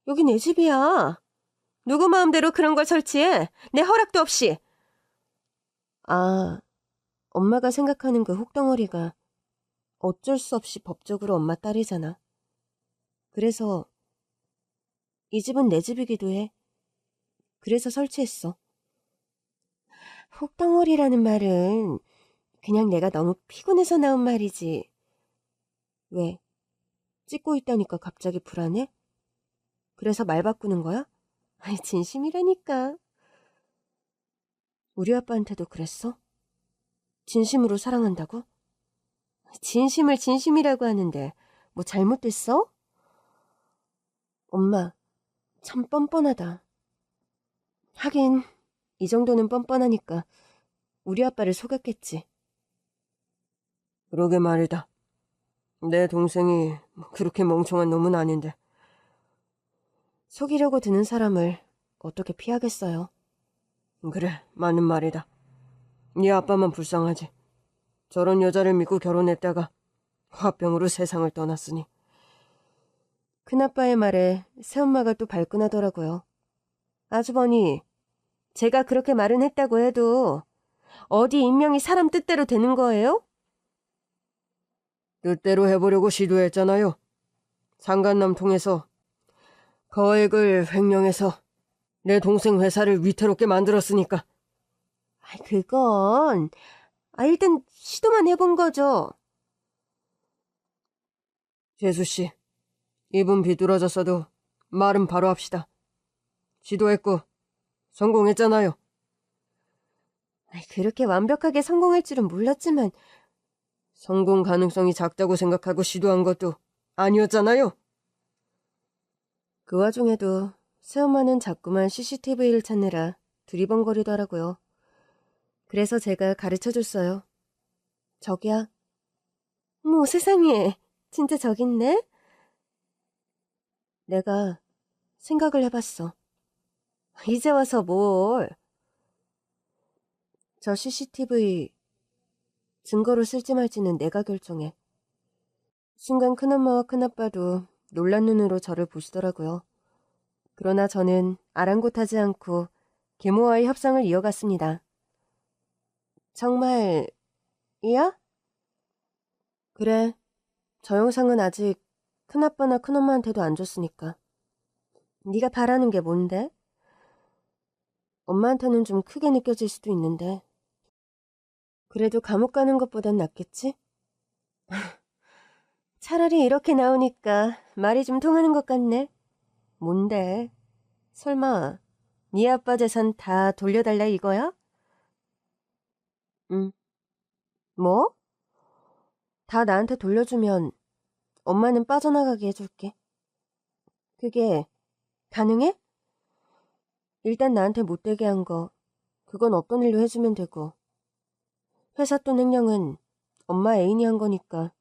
여기 내 집이야. 누구 마음대로 그런 걸 설치해? 내 허락도 없이. 엄마가 생각하는 그 혹덩어리가 어쩔 수 없이 법적으로 엄마 딸이잖아. 그래서 이 집은 내 집이기도 해. 그래서 설치했어. 혹덩어리라는 말은 그냥 내가 너무 피곤해서 나온 말이지. 왜? 찍고 있다니까 갑자기 불안해? 그래서 말 바꾸는 거야? 아니, 진심이라니까. 우리 아빠한테도 그랬어? 진심으로 사랑한다고? 진심을 진심이라고 하는데 뭐 잘못됐어? 엄마, 참 뻔뻔하다. 하긴 이 정도는 뻔뻔하니까 우리 아빠를 속였겠지. 그러게 말이다. 내 동생이 그렇게 멍청한 놈은 아닌데. 속이려고 드는 사람을 어떻게 피하겠어요? 그래, 맞는 말이다. 네 아빠만 불쌍하지. 저런 여자를 믿고 결혼했다가 화병으로 세상을 떠났으니. 큰아빠의 말에 새엄마가 또 발끈하더라고요. 아주버니, 제가 그렇게 말은 했다고 해도 어디 인명이 사람 뜻대로 되는 거예요? 뜻대로 해보려고 시도했잖아요. 상간남 통해서 거액을 횡령해서 내 동생 회사를 위태롭게 만들었으니까. 그건 일단 시도만 해본 거죠. 재수씨, 입은 비뚤어졌어도 말은 바로 합시다. 시도했고 성공했잖아요. 그렇게 완벽하게 성공할 줄은 몰랐지만 성공 가능성이 작다고 생각하고 시도한 것도 아니었잖아요. 그 와중에도 새엄마는 자꾸만 CCTV를 찾느라 두리번거리더라고요. 그래서 제가 가르쳐줬어요. 저기야. 뭐 세상에, 진짜 저기 있네? 내가 생각을 해봤어. 이제 와서 뭘. 저 CCTV 증거로 쓸지 말지는 내가 결정해. 순간 큰엄마와 큰아빠도 놀란 눈으로 저를 보시더라고요. 그러나 저는 아랑곳하지 않고 계모와의 협상을 이어갔습니다. 정말이야? 그래. 저 영상은 아직 큰아빠나 큰엄마한테도 안 줬으니까. 네가 바라는 게 뭔데? 엄마한테는 좀 크게 느껴질 수도 있는데. 그래도 감옥 가는 것보단 낫겠지? 차라리 이렇게 나오니까 말이 좀 통하는 것 같네. 뭔데? 설마 네 아빠 재산 다 돌려달라 이거야? 응. 뭐? 다 나한테 돌려주면 엄마는 빠져나가게 해줄게. 그게 가능해? 일단 나한테 못되게 한 거, 그건 없던 일로 해주면 되고. 회사 돈 횡령은 엄마 애인이 한 거니까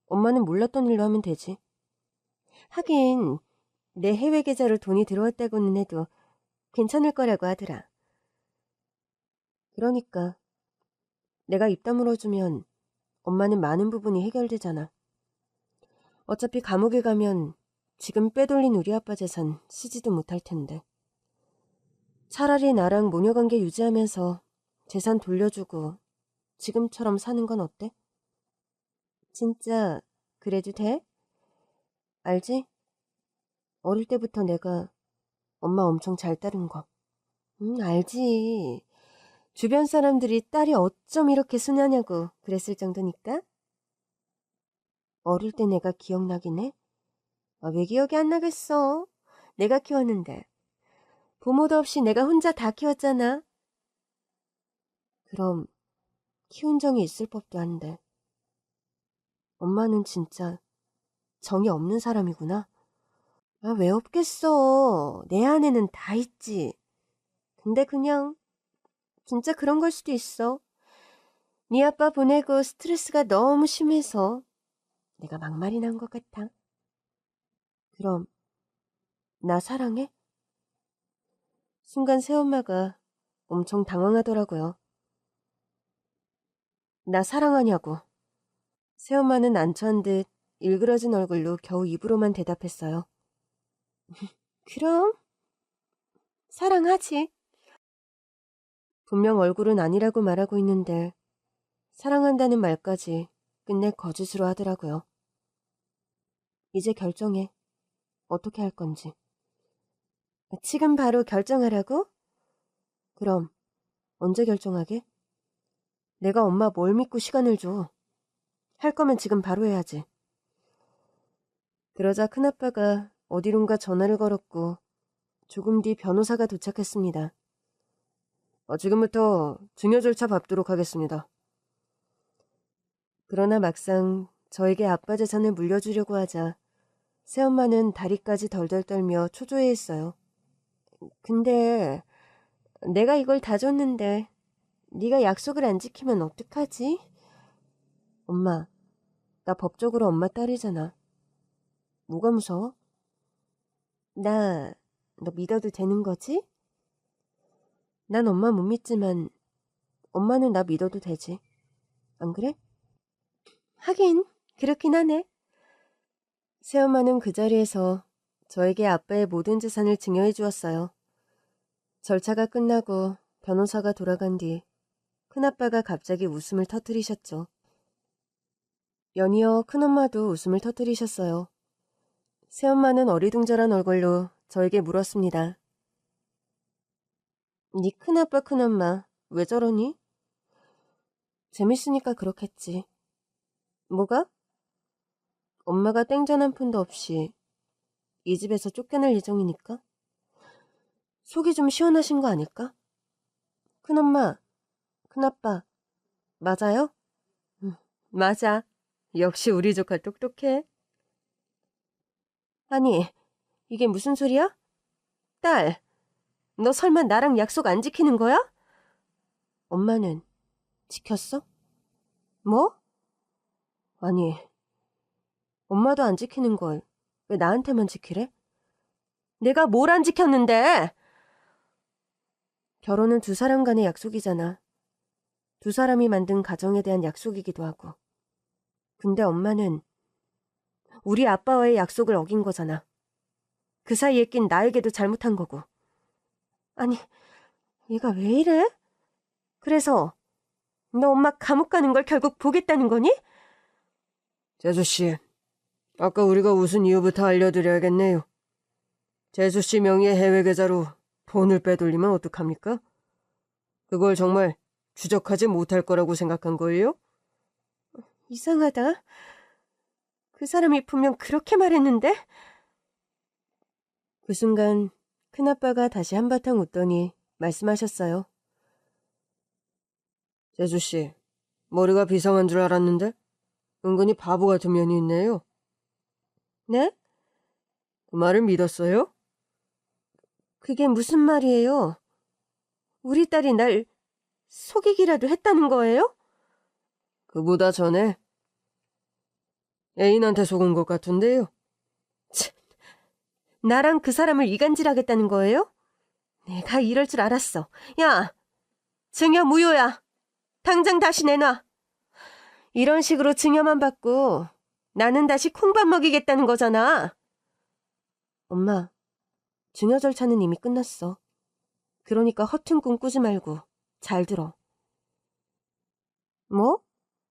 엄마는 몰랐던 일로 하면 되지. 하긴 내 해외 계좌로 돈이 들어왔다고는 해도 괜찮을 거라고 하더라. 그러니까 내가 입 다물어주면 엄마는 많은 부분이 해결되잖아. 어차피 감옥에 가면 지금 빼돌린 우리 아빠 재산 쓰지도 못할 텐데. 차라리 나랑 모녀관계 유지하면서 재산 돌려주고 지금처럼 사는 건 어때? 진짜 그래도 돼? 알지? 어릴 때부터 내가 엄마 엄청 잘 따른 거. 알지. 주변 사람들이 딸이 어쩜 이렇게 순하냐고 그랬을 정도니까. 어릴 때 내가 기억나긴 해? 왜 기억이 안 나겠어? 내가 키웠는데. 부모도 없이 내가 혼자 다 키웠잖아. 그럼 키운 정이 있을 법도 한데. 엄마는 진짜 정이 없는 사람이구나. 왜 없겠어. 내 안에는 다 있지. 근데 그냥 진짜 그런 걸 수도 있어. 네 아빠 보내고 스트레스가 너무 심해서 내가 막말이 난 것 같아. 그럼 나 사랑해? 순간 새엄마가 엄청 당황하더라고요. 나 사랑하냐고. 새엄마는 난처한 듯 일그러진 얼굴로 겨우 입으로만 대답했어요. 그럼 사랑하지. 분명 얼굴은 아니라고 말하고 있는데 사랑한다는 말까지 끝내 거짓으로 하더라고요. 이제 결정해. 어떻게 할 건지. 지금 바로 결정하라고? 그럼 언제 결정하게? 내가 엄마 뭘 믿고 시간을 줘. 할 거면 지금 바로 해야지. 그러자 큰아빠가 어디론가 전화를 걸었고 조금 뒤 변호사가 도착했습니다. 지금부터 증여 절차 밟도록 하겠습니다. 그러나 막상 저에게 아빠 재산을 물려주려고 하자 새엄마는 다리까지 덜덜 떨며 초조해했어요. 근데 내가 이걸 다 줬는데 네가 약속을 안 지키면 어떡하지? 엄마, 나 법적으로 엄마 딸이잖아. 뭐가 무서워? 나 너 믿어도 되는 거지? 난 엄마 못 믿지만 엄마는 나 믿어도 되지. 안 그래? 하긴 그렇긴 하네. 새엄마는 그 자리에서 저에게 아빠의 모든 재산을 증여해 주었어요. 절차가 끝나고 변호사가 돌아간 뒤 큰아빠가 갑자기 웃음을 터뜨리셨죠. 연이어 큰엄마도 웃음을 터뜨리셨어요. 새엄마는 어리둥절한 얼굴로 저에게 물었습니다. 네 큰아빠 큰엄마 왜 저러니? 재밌으니까 그렇겠지. 뭐가? 엄마가 땡전 한 푼도 없이 이 집에서 쫓겨날 예정이니까? 속이 좀 시원하신 거 아닐까? 큰엄마, 큰아빠, 맞아요? 맞아. 역시 우리 조카 똑똑해. 아니, 이게 무슨 소리야? 딸, 너 설마 나랑 약속 안 지키는 거야? 엄마는 지켰어? 뭐? 아니, 엄마도 안 지키는 걸 왜 나한테만 지키래? 내가 뭘 안 지켰는데? 결혼은 두 사람 간의 약속이잖아. 두 사람이 만든 가정에 대한 약속이기도 하고. 근데 엄마는 우리 아빠와의 약속을 어긴 거잖아. 그 사이에 낀 나에게도 잘못한 거고. 아니, 얘가 왜 이래? 그래서 너 엄마 감옥 가는 걸 결국 보겠다는 거니? 재수씨, 아까 우리가 웃은 이유부터 알려드려야겠네요. 재수씨 명의의 해외 계좌로 돈을 빼돌리면 어떡합니까? 그걸 정말 추적하지 못할 거라고 생각한 거예요? 이상하다. 그 사람이 분명 그렇게 말했는데? 그 순간 큰아빠가 다시 한바탕 웃더니 말씀하셨어요. 재수씨, 머리가 비상한 줄 알았는데 은근히 바보 같은 면이 있네요. 네? 그 말을 믿었어요? 그게 무슨 말이에요? 우리 딸이 날 속이기라도 했다는 거예요? 그보다 전에 애인한테 속은 것 같은데요. 나랑 그 사람을 이간질하겠다는 거예요? 내가 이럴 줄 알았어. 야, 증여 무효야. 당장 다시 내놔. 이런 식으로 증여만 받고 나는 다시 콩밥 먹이겠다는 거잖아. 엄마, 증여 절차는 이미 끝났어. 그러니까 허튼 꿈 꾸지 말고 잘 들어. 뭐?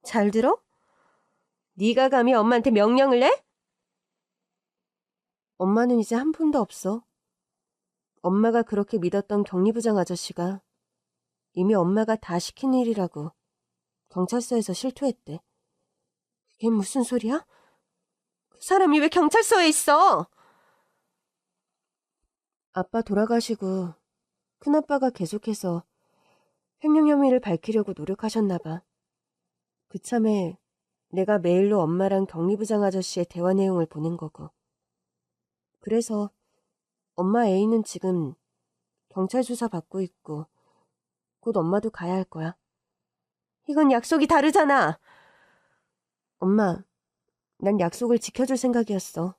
잘 들어? 네가 감히 엄마한테 명령을 내? 엄마는 이제 한 푼도 없어. 엄마가 그렇게 믿었던 격리부장 아저씨가 이미 엄마가 다 시킨 일이라고 경찰서에서 실토했대. 그게 무슨 소리야? 그 사람이 왜 경찰서에 있어? 아빠 돌아가시고 큰아빠가 계속해서 횡령 혐의를 밝히려고 노력하셨나 봐. 그참에 내가 메일로 엄마랑 격리부장 아저씨의 대화 내용을 보낸 거고. 그래서 엄마 애인은 지금 경찰 수사 받고 있고 곧 엄마도 가야 할 거야. 이건 약속이 다르잖아. 엄마, 난 약속을 지켜줄 생각이었어.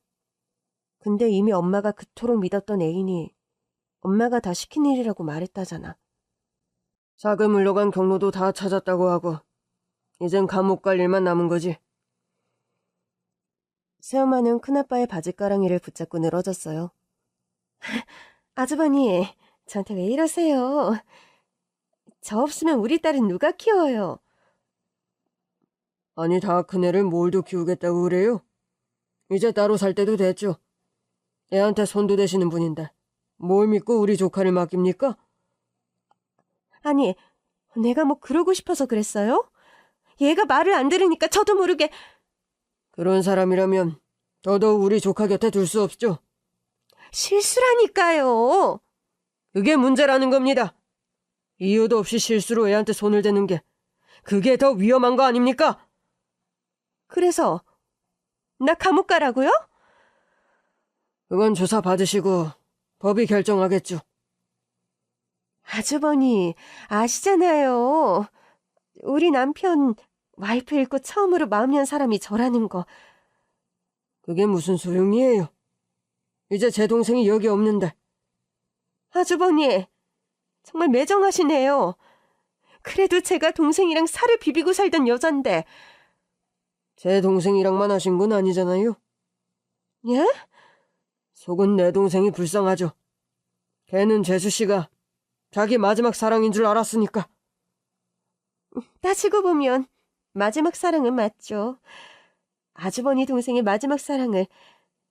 근데 이미 엄마가 그토록 믿었던 애인이 엄마가 다 시킨 일이라고 말했다잖아. 자금 물러간 경로도 다 찾았다고 하고 이젠 감옥 갈 일만 남은 거지. 새엄마는 큰아빠의 바지가랑이를 붙잡고 늘어졌어요. 아주버니, 저한테 왜 이러세요? 저 없으면 우리 딸은 누가 키워요? 아니, 다 큰애를 몰도 키우겠다고 그래요? 이제 따로 살 때도 됐죠. 애한테 손도 대시는 분인데 뭘 믿고 우리 조카를 맡깁니까? 아니, 내가 뭐 그러고 싶어서 그랬어요? 얘가 말을 안 들으니까 저도 모르게... 그런 사람이라면 더더욱 우리 조카 곁에 둘 수 없죠. 실수라니까요. 그게 문제라는 겁니다. 이유도 없이 실수로 애한테 손을 대는 게 그게 더 위험한 거 아닙니까? 그래서 나 감옥 가라고요? 그건 조사 받으시고 법이 결정하겠죠. 아주버니, 아시잖아요. 우리 남편 와이프 잃고 처음으로 마음 연 사람이 저라는 거. 그게 무슨 소용이에요? 이제 제 동생이 여기 없는데. 아주버니, 정말 매정하시네요. 그래도 제가 동생이랑 살을 비비고 살던 여잔데. 제 동생이랑만 하신 건 아니잖아요. 예? 속은 내 동생이 불쌍하죠. 걔는 재수씨가 자기 마지막 사랑인 줄 알았으니까. 따지고 보면 마지막 사랑은 맞죠. 아주버니 동생의 마지막 사랑을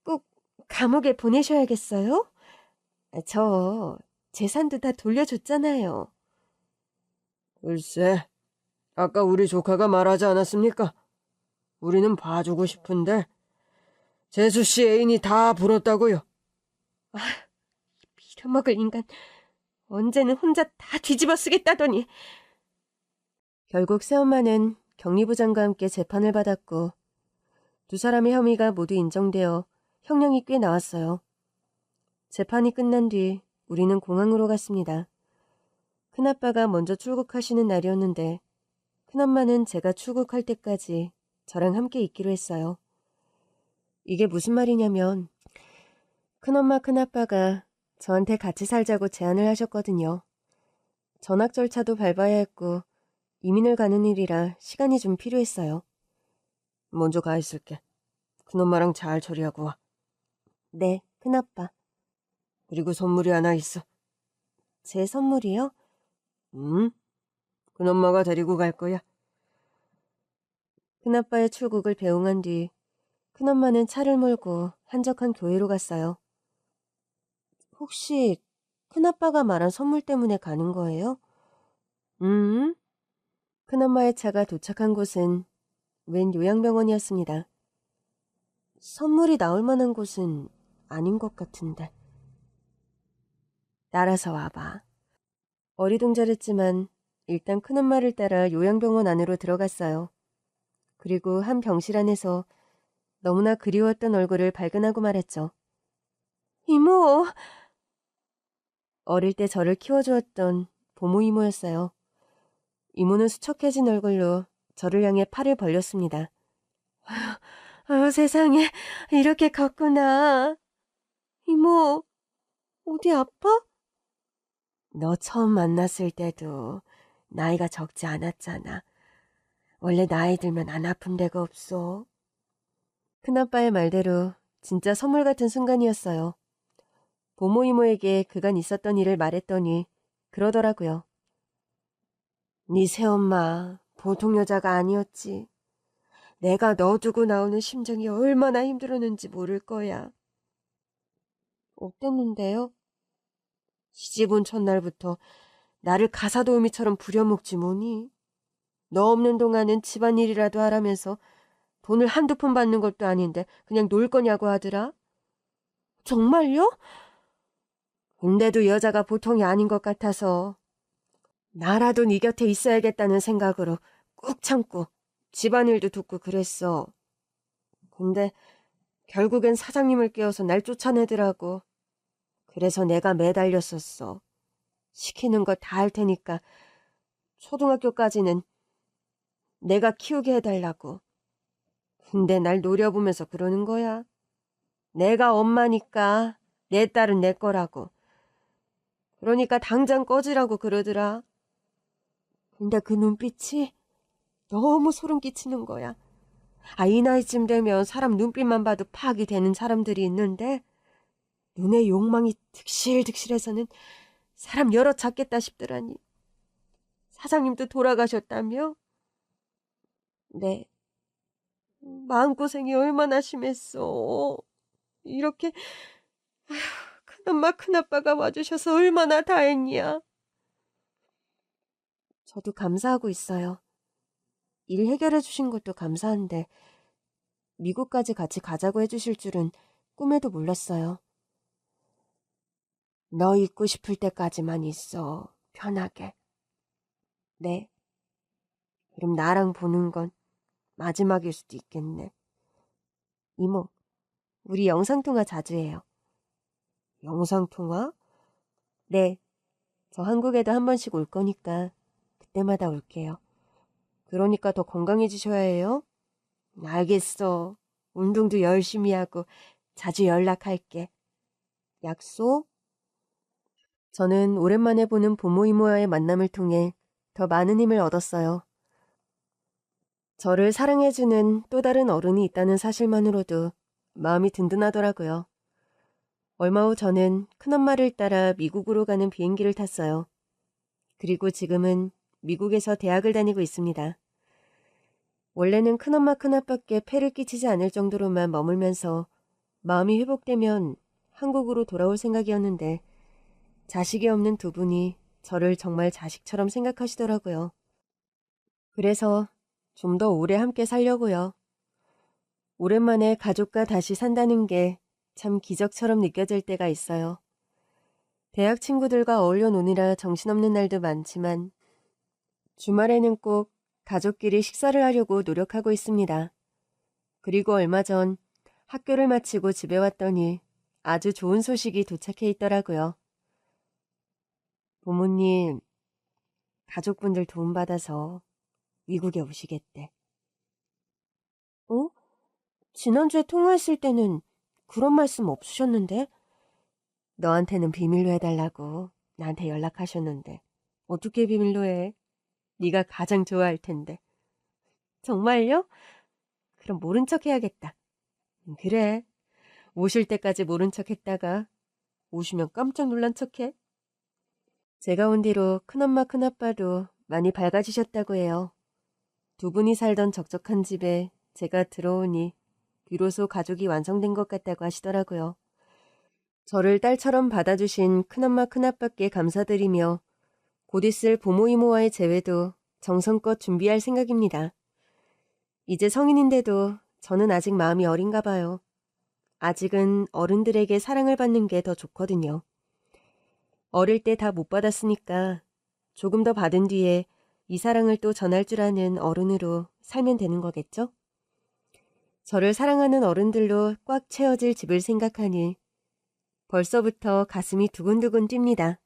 꼭 감옥에 보내셔야겠어요? 저 재산도 다 돌려줬잖아요. 글쎄, 아까 우리 조카가 말하지 않았습니까? 우리는 봐주고 싶은데 재수씨 애인이 다 불었다고요. 빌어먹을 인간. 언제는 혼자 다 뒤집어 쓰겠다더니. 결국 새엄마는 격리부장과 함께 재판을 받았고 두 사람의 혐의가 모두 인정되어 형량이 꽤 나왔어요. 재판이 끝난 뒤 우리는 공항으로 갔습니다. 큰아빠가 먼저 출국하시는 날이었는데 큰엄마는 제가 출국할 때까지 저랑 함께 있기로 했어요. 이게 무슨 말이냐면 큰엄마 큰아빠가 저한테 같이 살자고 제안을 하셨거든요. 전학 절차도 밟아야 했고 이민을 가는 일이라 시간이 좀 필요했어요. 먼저 가 있을게. 큰엄마랑 잘 처리하고 와. 네, 큰아빠. 그리고 선물이 하나 있어. 제 선물이요? 큰엄마가 데리고 갈 거야. 큰아빠의 출국을 배웅한 뒤 큰엄마는 차를 몰고 한적한 교회로 갔어요. 혹시 큰아빠가 말한 선물 때문에 가는 거예요? 큰엄마의 차가 도착한 곳은 웬 요양병원이었습니다. 선물이 나올 만한 곳은 아닌 것 같은데. 따라서 와봐. 어리둥절했지만 일단 큰엄마를 따라 요양병원 안으로 들어갔어요. 그리고 한 병실 안에서 너무나 그리웠던 얼굴을 발견하고 말했죠. 이모! 어릴 때 저를 키워주었던 보모 이모였어요. 이모는 수척해진 얼굴로 저를 향해 팔을 벌렸습니다. 세상에 이렇게 컸구나. 이모, 어디 아파? 너 처음 만났을 때도 나이가 적지 않았잖아. 원래 나이 들면 안 아픈 데가 없어. 큰아빠의 말대로 진짜 선물 같은 순간이었어요. 보모 이모에게 그간 있었던 일을 말했더니 그러더라고요. 네 새엄마 보통 여자가 아니었지. 내가 너 두고 나오는 심정이 얼마나 힘들었는지 모를 거야. 어땠는데요? 시집 온 첫날부터 나를 가사도우미처럼 부려먹지 뭐니. 너 없는 동안은 집안일이라도 하라면서 돈을 한두 푼 받는 것도 아닌데 그냥 놀 거냐고 하더라. 정말요? 근데도 여자가 보통이 아닌 것 같아서 나라도 네 곁에 있어야겠다는 생각으로 꾹 참고 집안일도 돕고 그랬어. 근데 결국엔 사장님을 깨워서 날 쫓아내더라고. 그래서 내가 매달렸었어. 시키는 거 다 할 테니까 초등학교까지는 내가 키우게 해달라고. 근데 날 노려보면서 그러는 거야. 내가 엄마니까 내 딸은 내 거라고. 그러니까 당장 꺼지라고 그러더라. 근데 그 눈빛이 너무 소름 끼치는 거야. 이 나이쯤 되면 사람 눈빛만 봐도 파악이 되는 사람들이 있는데 눈에 욕망이 득실득실해서는 사람 열어 찾겠다 싶더라니. 사장님도 돌아가셨다며? 네. 마음고생이 얼마나 심했어. 이렇게 큰엄마 큰아빠가 와주셔서 얼마나 다행이야. 저도 감사하고 있어요. 일 해결해 주신 것도 감사한데 미국까지 같이 가자고 해주실 줄은 꿈에도 몰랐어요. 너 있고 싶을 때까지만 있어. 편하게. 네. 그럼 나랑 보는 건 마지막일 수도 있겠네. 이모, 우리 영상통화 자주 해요. 영상통화? 네. 저 한국에도 한 번씩 올 거니까 그때마다 올게요. 그러니까 더 건강해지셔야 해요. 알겠어. 운동도 열심히 하고 자주 연락할게. 약속? 저는 오랜만에 보는 부모 이모와의 만남을 통해 더 많은 힘을 얻었어요. 저를 사랑해주는 또 다른 어른이 있다는 사실만으로도 마음이 든든하더라고요. 얼마 후 저는 큰엄마를 따라 미국으로 가는 비행기를 탔어요. 그리고 지금은 미국에서 대학을 다니고 있습니다. 원래는 큰엄마 큰아빠께 폐를 끼치지 않을 정도로만 머물면서 마음이 회복되면 한국으로 돌아올 생각이었는데 자식이 없는 두 분이 저를 정말 자식처럼 생각하시더라고요. 그래서 좀 더 오래 함께 살려고요. 오랜만에 가족과 다시 산다는 게 참 기적처럼 느껴질 때가 있어요. 대학 친구들과 어울려 노느라 정신없는 날도 많지만 주말에는 꼭 가족끼리 식사를 하려고 노력하고 있습니다. 그리고 얼마 전 학교를 마치고 집에 왔더니 아주 좋은 소식이 도착해 있더라고요. 부모님, 가족분들 도움받아서 미국에 오시겠대. 어? 지난주에 통화했을 때는 그런 말씀 없으셨는데? 너한테는 비밀로 해달라고 나한테 연락하셨는데 어떻게 비밀로 해? 네가 가장 좋아할 텐데. 정말요? 그럼 모른 척 해야겠다. 그래. 오실 때까지 모른 척 했다가 오시면 깜짝 놀란 척해. 제가 온 뒤로 큰엄마 큰아빠도 많이 밝아지셨다고 해요. 두 분이 살던 적적한 집에 제가 들어오니 비로소 가족이 완성된 것 같다고 하시더라고요. 저를 딸처럼 받아주신 큰엄마 큰아빠께 감사드리며 곧 있을 부모 이모와의 재회도 정성껏 준비할 생각입니다. 이제 성인인데도 저는 아직 마음이 어린가 봐요. 아직은 어른들에게 사랑을 받는 게 더 좋거든요. 어릴 때 다 못 받았으니까 조금 더 받은 뒤에 이 사랑을 또 전할 줄 아는 어른으로 살면 되는 거겠죠? 저를 사랑하는 어른들로 꽉 채워질 집을 생각하니 벌써부터 가슴이 두근두근 뜁니다.